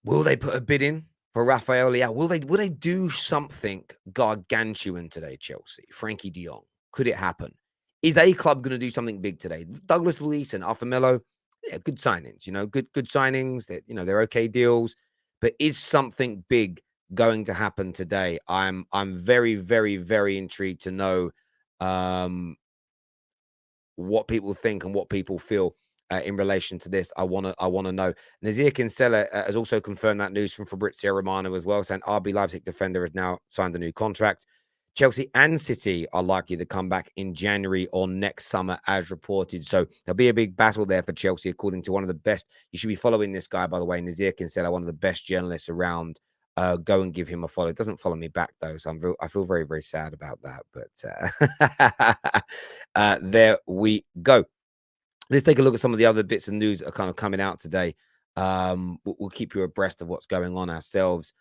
S2: Will they put a bid in for Rafael Leao? Will they do something gargantuan today, Chelsea? Frankie de Jong. Could it happen? Is a club going to do something big today? Douglas Luiz and Melo, yeah, good signings. Good signings. That they're okay deals. But is something big going to happen today? I'm very, very, very intrigued to know what people think and what people feel in relation to this. I want to know. Nazir Kinsella has also confirmed that news from Fabrizio Romano as well, saying RB Leipzig defender has now signed a new contract. Chelsea and City are likely to come back in January or next summer, as reported. So there'll be a big battle there for Chelsea, according to one of the best. You should be following this guy, by the way, Nazir Kinsella, one of the best journalists around. Go and give him a follow. It doesn't follow me back, though, so I feel very, very sad about that. But there we go. Let's take a look at some of the other bits of news that are kind of coming out today. We'll keep you abreast of what's going on ourselves.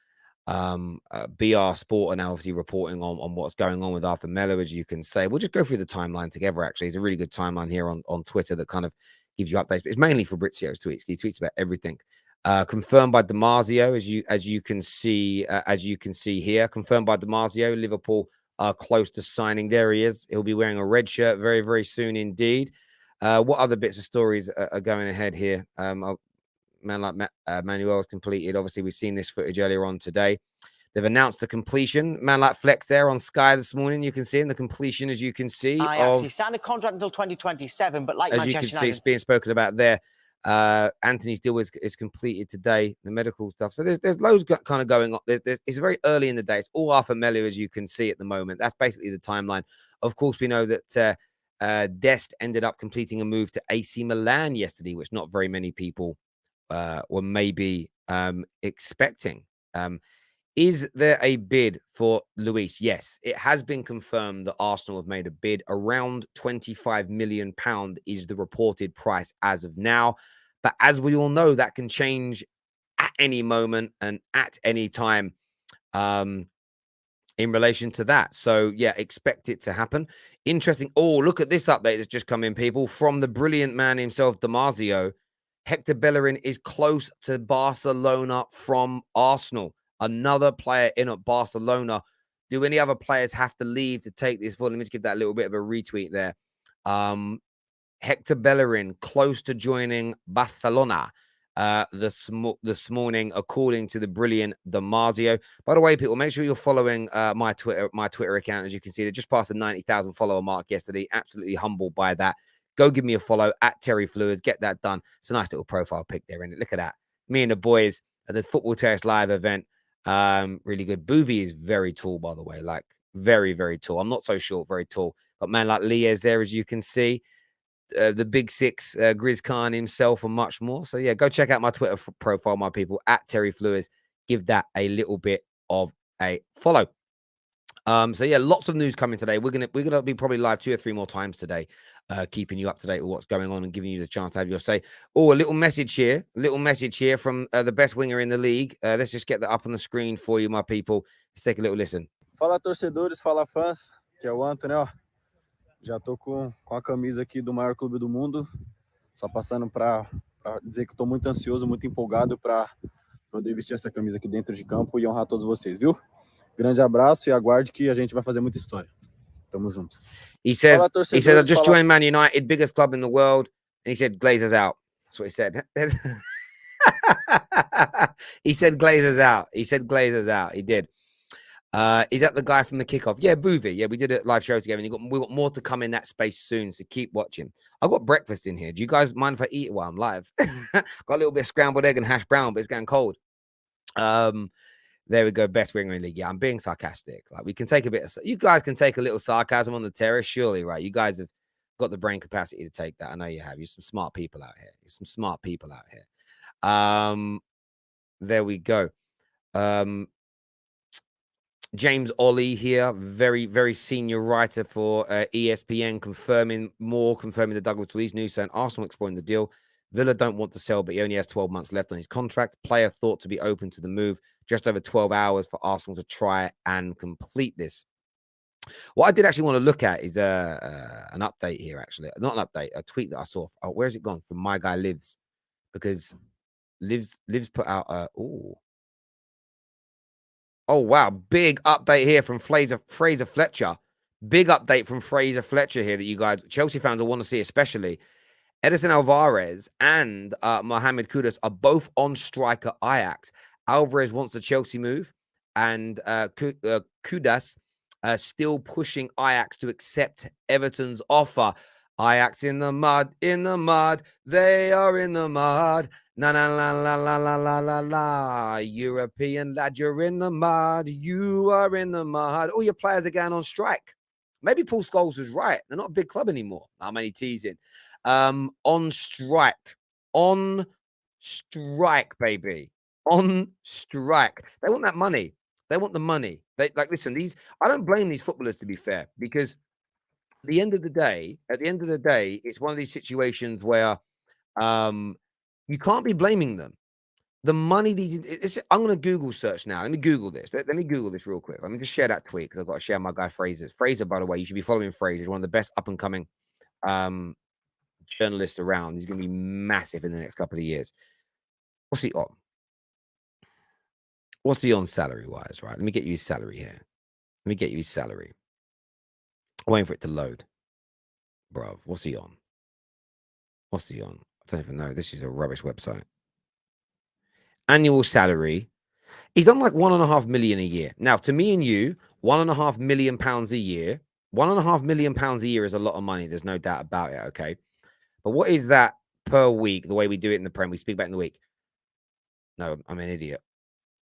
S2: BR Sport are now obviously reporting on what's going on with Arthur Melo, as you can say. We'll just go through the timeline together, actually. It's a really good timeline here on Twitter that kind of gives you updates. But it's mainly Fabrizio's tweets. He tweets about everything. Confirmed by Damasio, as you can see here. Confirmed by Damasio, Liverpool are close to signing. There he is. He'll be wearing a red shirt very, very soon indeed. What other bits of stories are going ahead here? Man like Manuel's completed. Obviously, we've seen this footage earlier on today. They've announced the completion. Man like Flex there on Sky this morning. You can see in the completion, as you can see.
S5: Ajax, he signed a contract until 2027, but like Manchester United, as you can see,
S2: it's being spoken about there. Anthony's deal is completed today, the medical stuff. So there's loads kind of going on. It's very early in the day. It's all Arthur Melo, as you can see at the moment. That's basically the timeline. Of course, we know that Dest ended up completing a move to AC Milan yesterday, which not very many people were maybe expecting. Is there a bid for Luiz? Yes, it has been confirmed that Arsenal have made a bid. Around £25 million is the reported price as of now. But as we all know, that can change at any moment and at any time in relation to that. So, yeah, expect it to happen. Interesting. Oh, look at this update that's just come in, people. From the brilliant man himself, Damasio, Hector Bellerin is close to Barcelona from Arsenal. Another player in at Barcelona. Do any other players have to leave to take this forward? Let me just give that a little bit of a retweet there. Hector Bellerin close to joining Barcelona this morning, according to the brilliant Damasio. By the way, people, make sure you're following my Twitter account. As you can see, they just passed the 90,000 follower mark yesterday. Absolutely humbled by that. Go give me a follow at Terry Fleurs. Get that done. It's a nice little profile pic there, isn't it? Look at that. Me and the boys at the Football Terrace live event. Really good. Boovie is very tall, by the way. Like, very, very tall. I'm not so short, very tall. But man like Lee is there, as you can see. The Big Six, Grizz Khan himself, and much more. So, yeah, go check out my Twitter profile, my people, at Terry Fleurs. Give that a little bit of a follow. So, yeah, lots of news coming today. We're gonna be probably live 2 or 3 more times today, keeping you up to date with what's going on and giving you the chance to have your say. Oh, a little message here from the best winger in the league. Let's just get that up on the screen for you, my people. Let's take a little listen.
S6: Fala, torcedores, fala, fãs, que é o Anthony, ó. Já tô com a camisa aqui do maior clube do mundo. Só passando para dizer que eu tô muito ansioso, muito empolgado para poder vestir essa camisa aqui dentro de campo e honrar todos vocês, viu? Grande abraço e aguarde que a gente vai fazer muita história. Tamo junto.
S2: He says, I just joined Man United, biggest club in the world. And he said, Glazers out. That's what he said. He said Glazers out. He said Glazers out. He did. Is that the guy from the kickoff? Yeah, Boovy. Yeah, we did a live show together, and we got more to come in that space soon. So keep watching. I got breakfast in here. Do you guys mind if I eat it while I'm live? Got a little bit of scrambled egg and hash brown, but it's getting cold. There we go. Best winger in league. Yeah, I'm being sarcastic. Like we can take a bit of, you guys can take a little sarcasm on the terrace, surely, right? You guys have got the brain capacity to take that. I know you have. You're some smart people out here. You're some smart people out here. There we go. James Ollie here, very, very senior writer for ESPN, confirming the Douglas Luiz news, saying Arsenal exploring the deal. Villa don't want to sell, but he only has 12 months left on his contract. Player thought to be open to the move. Just over 12 hours for Arsenal to try and complete this. What I did actually want to look at is an update here, actually. Not an update, a tweet that I saw. Oh, where's it gone? From my guy Lives. Because Lives put out oh, wow. Big update here from Fraser Fletcher. Big update from Fraser Fletcher here that you guys, Chelsea fans, will want to see, especially. Edison Alvarez and Mohamed Kudus are both on strike at Ajax. Alvarez wants the Chelsea move, and Kudus still pushing Ajax to accept Everton's offer. Ajax in the mud, they are in the mud. La la la la la la la la la. European lad, you're in the mud. You are in the mud. All your players are going on strike. Maybe Paul Scholes was right. They're not a big club anymore. How many teasing? On strike, baby, on strike. They want that money. They want the money. They like, listen, I don't blame these footballers, to be fair, because at the end of the day, it's one of these situations where you can't be blaming them. The money I'm going to Google search now. Let me Google this. Let me Google this real quick. Let me just share that tweet because I've got to share my guy Fraser. Fraser, by the way, you should be following Fraser. He's one of the best up and coming journalists around. He's going to be massive in the next couple of years. What's he on? What's he on salary wise? Right. Let me get you his salary here. Let me get you his salary. I'm waiting for it to load. Bruv, what's he on? What's he on? I don't even know. This is a rubbish website. Annual salary. He's on like 1.5 million a year. Now, to me and you, 1.5 million pounds a year. 1.5 million pounds a year is a lot of money. There's no doubt about it. Okay. But what is that per week? The way we do it in the Prem, we speak back in the week. No, I'm an idiot.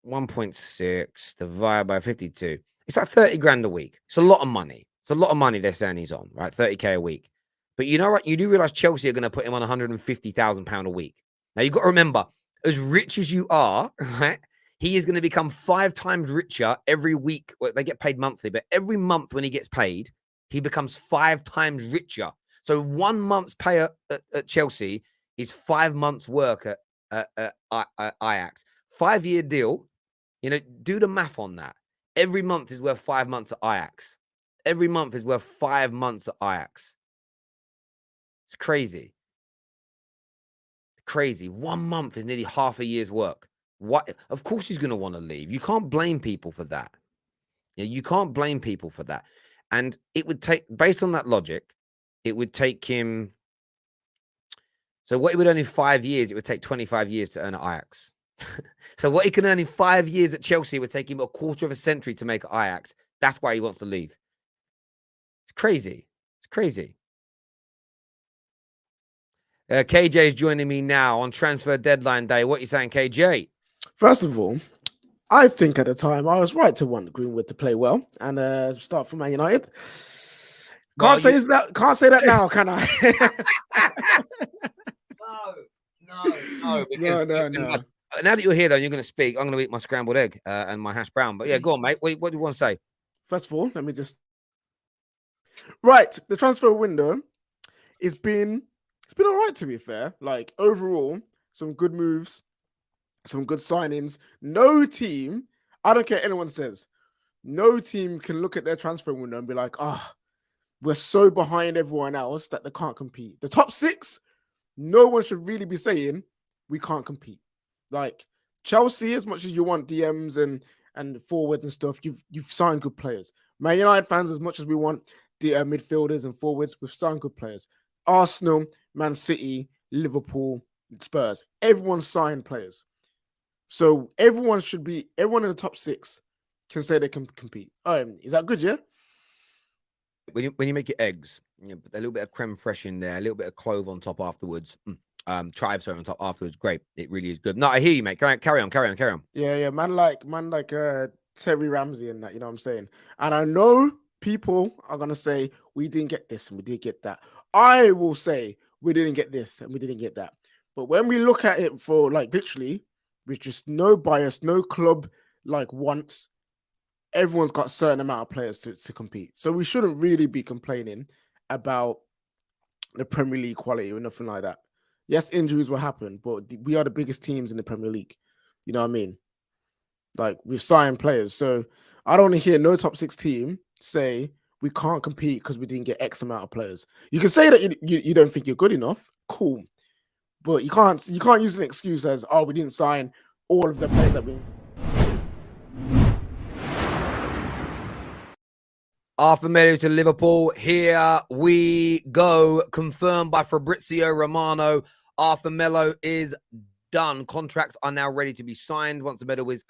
S2: 1.6 divided by 52. It's like 30 grand a week. It's a lot of money. It's a lot of money they're saying he's on, right? 30K a week. But you know what? You do realize Chelsea are going to put him on £150,000 a week. Now, you've got to remember, as rich as you are, right? He is going to become 5 times richer every week. Well, they get paid monthly, but every month when he gets paid, he becomes 5 times richer. So 1 month's pay at Chelsea is 5 months' work at Ajax. 5-year deal. You know, do the math on that. Every month is worth 5 months at Ajax. Every month is worth 5 months at Ajax. It's crazy. Crazy. 1 month is nearly half a year's work. What? Of course he's going to want to leave. You can't blame people for that. You can't blame people for that. And it would take, based on that logic, it would take him. So what he would earn in 5 years, it would take 25 years to earn at Ajax. So what he can earn in 5 years at Chelsea, it would take him a quarter of a century to make at Ajax. That's why he wants to leave. It's crazy. It's crazy. KJ is joining me now on transfer deadline day. What are you saying, KJ?
S7: First of all, I think at the time I was right to want Greenwood to play well and start for Man United. Can't say that now, can I? No. No.
S2: Now that you're here, though, you're going to speak. I'm going to eat my scrambled egg and my hash brown. But yeah, go on, mate. What do you want to say?
S7: First of all, let me just. Right, the transfer window it's been all right, to be fair. Like overall, some good moves, some good signings. No team, I don't care what anyone says, no team can look at their transfer window and be like, we're so behind everyone else that they can't compete. The top 6, no one should really be saying we can't compete. Like Chelsea, as much as you want DMs and forwards and stuff, you've signed good players. Man United fans, as much as we want midfielders and forwards, we've signed good players. Arsenal, Man City, Liverpool, Spurs, everyone signed players. So everyone in the top 6 can say they can compete. Is that good? Yeah.
S2: When you make your eggs, you put a little bit of creme fraiche in there, a little bit of clove on top afterwards. Chives on top afterwards. Great. It really is good. No, I hear you, mate. Carry on.
S7: Yeah. Man like Terry Ramsey and that, you know what I'm saying? And I know people are gonna say we didn't get this and we did get that. I will say we didn't get this and we didn't get that. But when we look at it for like literally, with just no bias, no club like wants, everyone's got a certain amount of players to compete. So we shouldn't really be complaining about the Premier League quality or nothing like that. Yes, injuries will happen, but we are the biggest teams in the Premier League. You know what I mean? Like, we've signed players. So I don't want to hear no top 6 team say we can't compete because we didn't get X amount of players. You can say that you don't think you're good enough. Cool. But you can't use an excuse as, oh, we didn't sign all of the players that we...
S2: Arthur Melo to Liverpool. Here we go. Confirmed by Fabrizio Romano. Arthur Melo is done. Contracts are now ready to be signed once the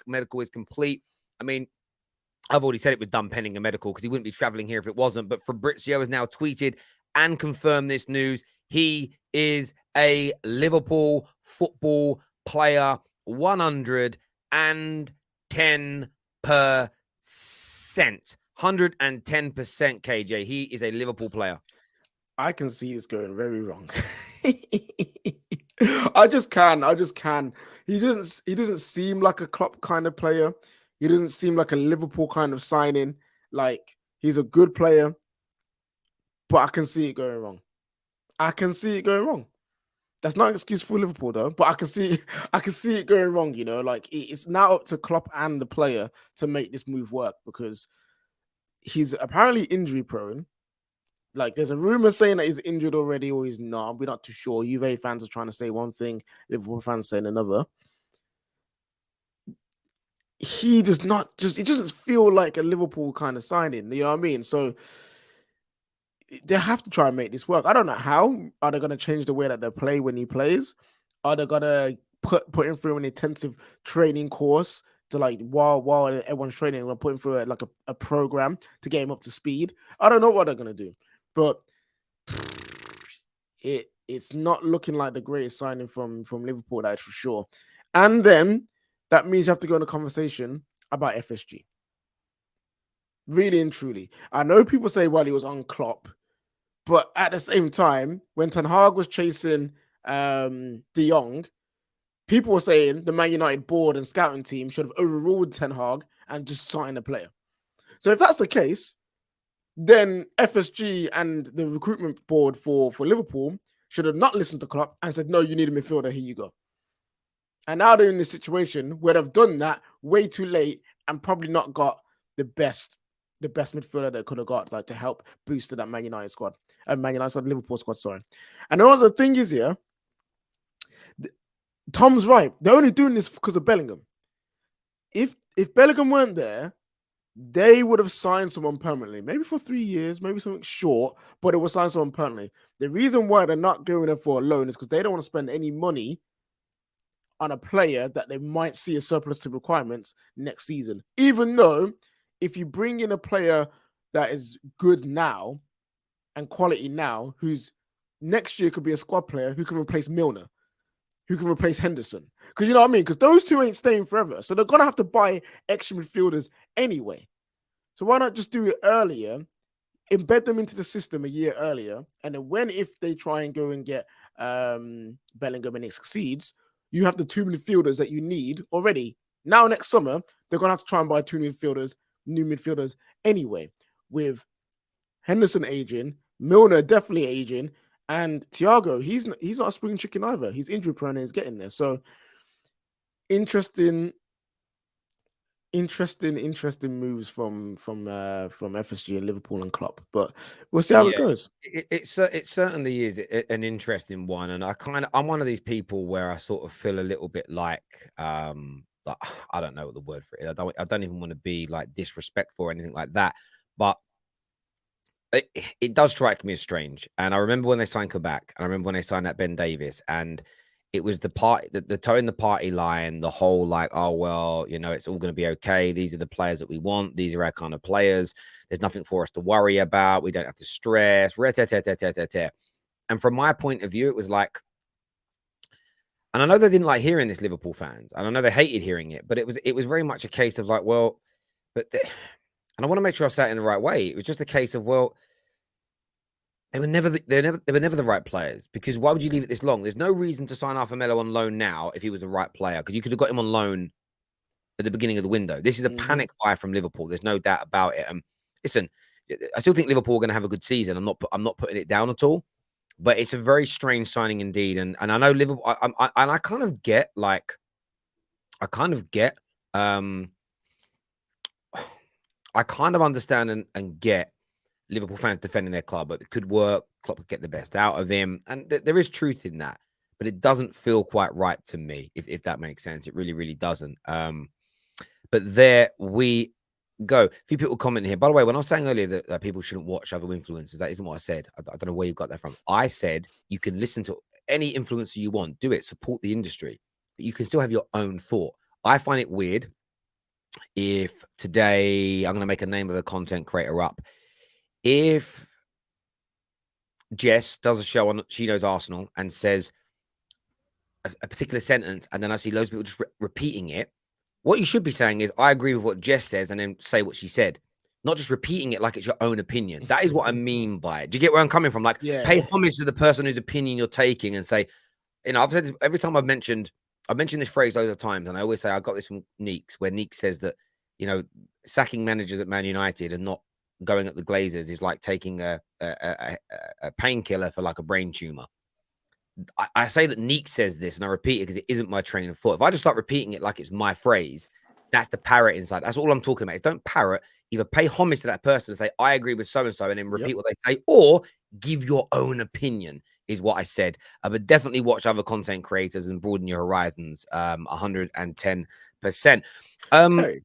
S2: medical is complete. I mean, I've already said it was done pending a medical because he wouldn't be traveling here if it wasn't. But Fabrizio has now tweeted and confirmed this news. He is a Liverpool football player, 110%. 110%, KJ. He is a Liverpool player.
S7: I can see this going very wrong. I just can. He doesn't seem like a Klopp kind of player. He doesn't seem like a Liverpool kind of signing. Like, he's a good player, but I can see it going wrong. That's not an excuse for Liverpool though, but I can see it going wrong, you know, like it's now up to Klopp and the player to make this move work because he's apparently injury prone. Like, there's a rumor saying that he's injured already or he's not. We're not too sure. Juve fans are trying to say one thing, Liverpool fans saying another. It doesn't feel like a Liverpool kind of signing, you know what I mean? So they have to try and make this work. I don't know how. Are they going to change the way that they play when he plays? Are they going to put him through an intensive training course to, like, while everyone's training, they're going to put him through a program to get him up to speed? I don't know what they're going to do. But it's not looking like the greatest signing from Liverpool, that's for sure. And then that means you have to go in a conversation about FSG. Really and truly. I know people say, well, he was on Klopp. But at the same time, when Ten Hag was chasing De Jong, people were saying the Man United board and scouting team should have overruled Ten Hag and just signed a player. So if that's the case, then FSG and the recruitment board for Liverpool should have not listened to Klopp and said, no, you need a midfielder, here you go. And now they're in this situation where they've done that way too late and probably not got the best midfielder they could have got, like, to help boost that Man United squad. Liverpool squad, sorry. And also the thing is here, Tom's right. They're only doing this because of Bellingham. If Bellingham weren't there, they would have signed someone permanently, maybe for 3 years, maybe something short, but they would sign someone permanently. The reason why they're not going there for a loan is because they don't want to spend any money on a player that they might see a surplus to requirements next season. Even though if you bring in a player that is good now and quality now, who's next year could be a squad player who can replace Milner, who can replace Henderson. Because you know what I mean? Because those two ain't staying forever. So they're going to have to buy extra midfielders anyway. So why not just do it earlier, embed them into the system a year earlier, and then if they try and go and get Bellingham and it succeeds, you have the 2 midfielders that you need already. Now next summer, they're going to have to try and buy 2 new midfielders anyway, with Henderson aging, Milner definitely aging, and Thiago, he's not a spring chicken either. He's injury prone and he's getting there. So interesting moves from FSG and Liverpool and Klopp, but we'll see how it goes.
S2: It certainly is an interesting one, and I'm one of these people where I sort of feel a little bit like I don't know what the word for it is. I don't even want to be like disrespectful or anything like that, but it does strike me as strange. And I remember when they signed Kabak, and I remember when they signed that Ben Davis, and it was the party, the towing the party line, the whole like, oh, well, you know, it's all going to be okay. These are the players that we want. These are our kind of players. There's nothing for us to worry about. We don't have to stress. And from my point of view, it was like, and I know they didn't like hearing this, Liverpool fans, and I know they hated hearing it, but it was very much a case of like, well, and I want to make sure I say it in the right way. It was just a case of, well, they were never the right players, because why would you leave it this long? There's no reason to sign Arthur Melo on loan now if he was the right player, because you could have got him on loan at the beginning of the window. This is a panic buy from Liverpool. There's no doubt about it. Listen, I still think Liverpool are going to have a good season. I'm not putting it down at all, but it's a very strange signing indeed. And I know Liverpool. I kind of get I kind of understand and get Liverpool fans defending their club, but it could work. Klopp could get the best out of him, and there is truth in that, but it doesn't feel quite right to me, if that makes sense. It really, really doesn't. But there we go. A few people commenting here. By the way, when I was saying earlier that people shouldn't watch other influencers, that isn't what I said. I don't know where you got that from. I said you can listen to any influencer you want, do it, support the industry, but you can still have your own thought. I find it weird if today I'm going to make a name of a content creator up. If Jess does a show on She Knows Arsenal and says a particular sentence, and then I see loads of people just repeating it, what you should be saying is, I agree with what Jess says, and then say what she said, not just repeating it like it's your own opinion. That is what I mean by it. Do you get where I'm coming from? Like, pay homage to the person whose opinion you're taking, and say, you know, I've said this, every time I've mentioned this phrase loads of times, and I always say I got this from Neeks, where Neeks says that, you know, sacking managers at Man United and not going at the Glazers is like taking a painkiller for like a brain tumor. I say that Neek says this, and I repeat it because it isn't my train of thought. If I just start repeating it like it's my phrase, that's the parrot inside. That's all I'm talking about. Is don't parrot. Either pay homage to that person and say, I agree with so-and-so, and then repeat what they say, or give your own opinion, is what I said. But definitely watch other content creators and broaden your horizons. 110%.
S7: Terry,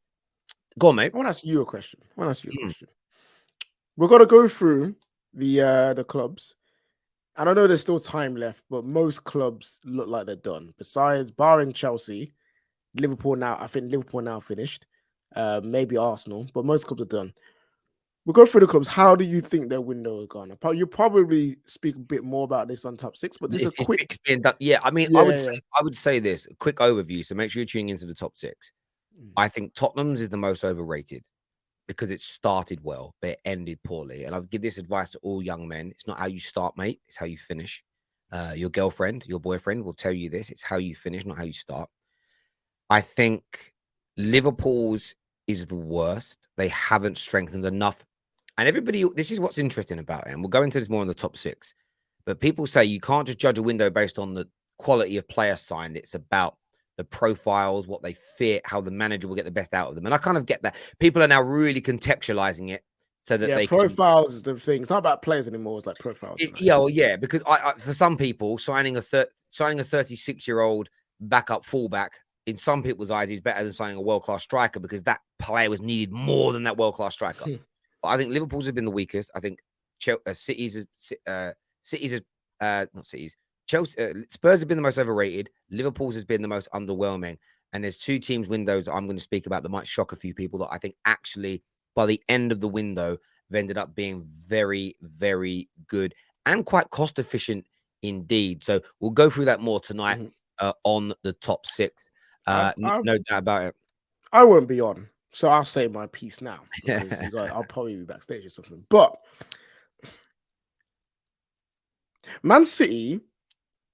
S2: go on, mate.
S7: I want to ask you a question. We're going to go through the clubs. And I know there's still time left, but most clubs look like they're done. Besides, barring Chelsea, Liverpool now, I think Liverpool now finished. Maybe Arsenal, but most clubs are done. We'll go through the clubs. How do you think their window is gone? You'll probably speak a bit more about this on top six, but this is a quick.
S2: Yeah, I mean, I would say this, a quick overview. So make sure you're tuning into the top six. I think Tottenham's is the most overrated, because it started well, but it ended poorly. And I'll give this advice to all young men. It's not how you start, mate. It's how you finish. Your girlfriend, your boyfriend will tell you this. It's how you finish, not how you start. I think Liverpool's is the worst. They haven't strengthened enough. And everybody, this is what's interesting about it. And we'll go into this more in the top six. But people say you can't just judge a window based on the quality of players signed. It's about the profiles, what they fit, how the manager will get the best out of them. And I kind of get that. People are now really contextualizing it so that they
S7: profiles is the thing. It's not about players anymore. It's like profiles.
S2: Because I for some people, signing a 36-year-old backup fullback, in some people's eyes, is better than signing a world-class striker, because that player was needed more than that world-class striker. But I think Liverpool's have been the weakest. I think Spurs have been the most overrated. Liverpool's has been the most underwhelming. And there's two teams' windows that I'm going to speak about that might shock a few people, that I think actually by the end of the window have ended up being very, very good and quite cost efficient indeed. So we'll go through that more tonight on the top six. No doubt about it.
S7: I won't be on, so I'll say my piece now. I'll probably be backstage or something. But Man City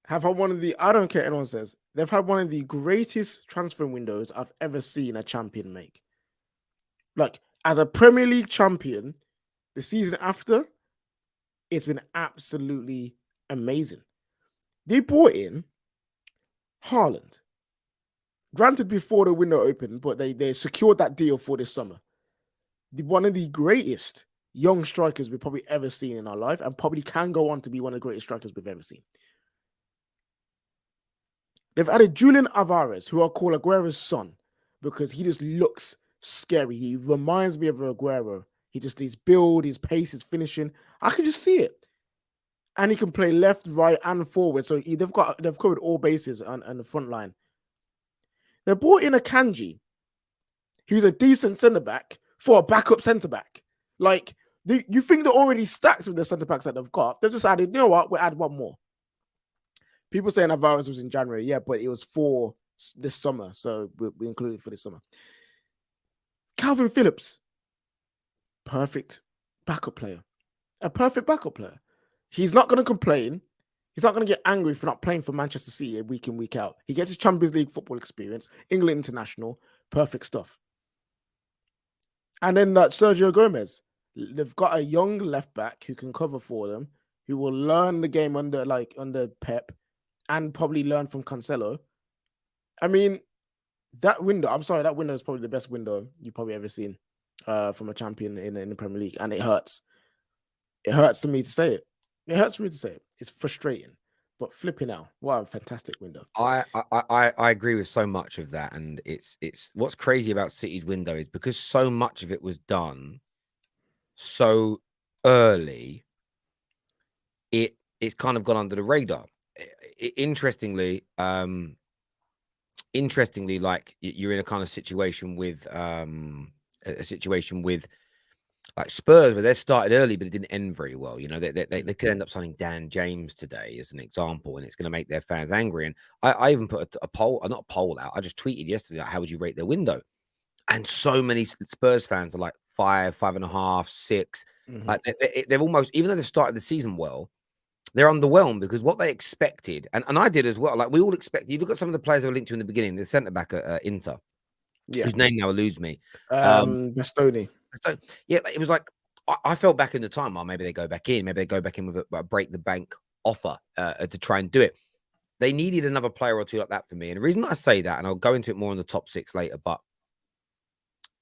S7: have had one of the, I don't care what anyone says, they've had one of the greatest transfer windows I've ever seen a champion make. Like, as a Premier League champion, the season after, it's been absolutely amazing. They brought in Haaland. Granted, before the window opened, but they secured that deal for this summer. One of the greatest young strikers we've probably ever seen in our life, and probably can go on to be one of the greatest strikers we've ever seen. They've added Julian Alvarez, who I'll call Aguero's son, because he just looks scary. He reminds me of Aguero. His build, his pace, his finishing. I can just see it. and he can play left, right, and forward. So they've covered all bases on the front line. They brought in a Kanji, who's a decent centre back for a backup centre back. Like, you think they're already stacked with the centre backs that they've got? They've just added, you know what? We'll add one more. People saying Alvarez was in January, yeah, but it was for this summer, so we included it for this summer. Calvin Phillips, perfect backup player. A perfect backup player. He's not going to complain. He's not going to get angry for not playing for Manchester City week in, week out. He gets his Champions League football experience, England international, perfect stuff. And then that Sergio Gomez. They've got a young left back who can cover for them, who will learn the game under Pep and probably learn from Cancelo. I mean, that window is probably the best window you've probably ever seen from a champion in the Premier League. And it hurts. It hurts to me to say it. It hurts for me to say it. It's frustrating. But flipping out, what a fantastic window.
S2: I agree with so much of that. And it's what's crazy about City's window is because so much of it was done so early, it's kind of gone under the radar. Interestingly, like you're in a kind of situation with like Spurs, where they started early, but it didn't end very well. You know, they could end up signing Dan James today as an example, and it's going to make their fans angry. And I even put a poll, not a poll out. I just tweeted yesterday, like, how would you rate their window? And so many Spurs fans are like 5, 5.5, 6.
S7: Mm-hmm.
S2: Like they've almost, even though they've started the season well, they're underwhelmed because what they expected, and I did as well. Like we all expect. You look at some of the players that were linked to in the beginning. The centre back at Inter, whose name now eludes me.
S7: Bastoni.
S2: So yeah, it was like I felt back in the time. Well, maybe they go back in. Maybe they go back in with a break the bank offer to try and do it. They needed another player or two like that for me. And the reason I say that, and I'll go into it more in the top 6 later, but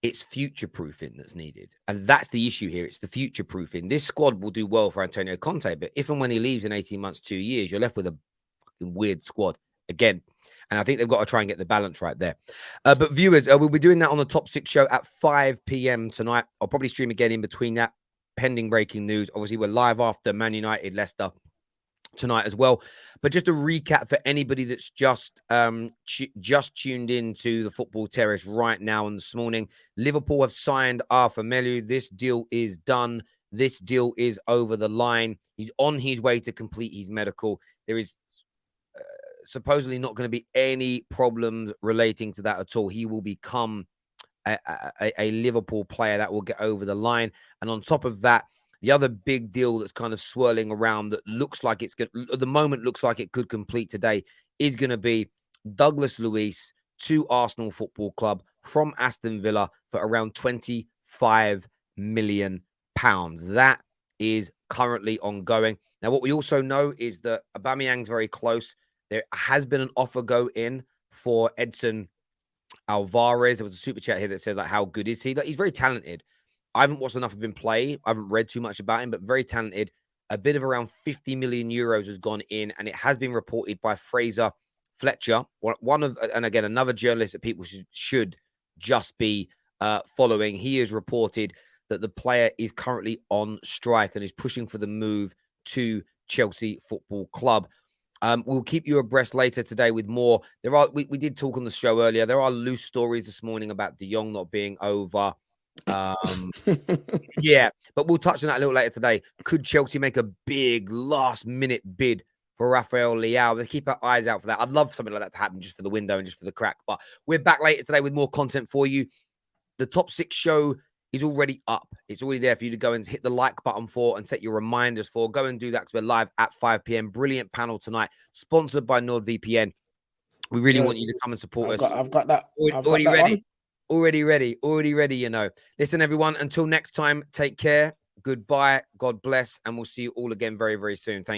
S2: it's future proofing that's needed. And that's the issue here. It's the future proofing. This squad will do well for Antonio Conte, but if and when he leaves in 18 months, 2 years, you're left with a fucking weird squad again. And I think they've got to try and get the balance right there. But viewers, we'll be doing that on the Top 6 show at 5 p.m. tonight. I'll probably stream again in between that, pending breaking news. Obviously, we're live after Man United, Leicester tonight as well. But just a recap for anybody that's just tuned in to the Football Terrace right now and this morning. Liverpool have signed Arthur Melo. This deal is done. This deal is over the line. He's on his way to complete his medical. There is supposedly not going to be any problems relating to that at all. He will become a Liverpool player that will get over the line. And on top of that, the other big deal that's kind of swirling around that looks like it's good at the moment, looks like it could complete today, is going to be Douglas Luiz to Arsenal Football Club from Aston Villa for around £25 million. That is currently ongoing. Now, what we also know is that Aubameyang's very close. There has been an offer go in for Edson Alvarez. There was a super chat here that said, like, how good is he? Like, he's very talented. I haven't watched enough of him play. I haven't read too much about him, but very talented. A bid of around 50 million euros has gone in, and it has been reported by Fraser Fletcher, and again, another journalist that people should just be following. He has reported that the player is currently on strike and is pushing for the move to Chelsea Football Club. We'll keep you abreast later today with more. We did talk on the show earlier. There are loose stories this morning about De Jong not being over. Yeah, but we'll touch on that a little later today. Could Chelsea make a big last-minute bid for Rafael Leao? Let's keep our eyes out for that. I'd love something like that to happen just for the window and just for the crack. But we're back later today with more content for you. The Top 6 show is already up. It's already there for you to go and hit the like button for and set your reminders for. Go and do that because we're live at 5 p.m. Brilliant panel tonight, sponsored by NordVPN. We really want you to come and support us.
S7: I've got that.
S2: Already ready. Already ready, you know. Listen, everyone, until next time, take care. Goodbye. God bless. And we'll see you all again very, very soon. Thank you.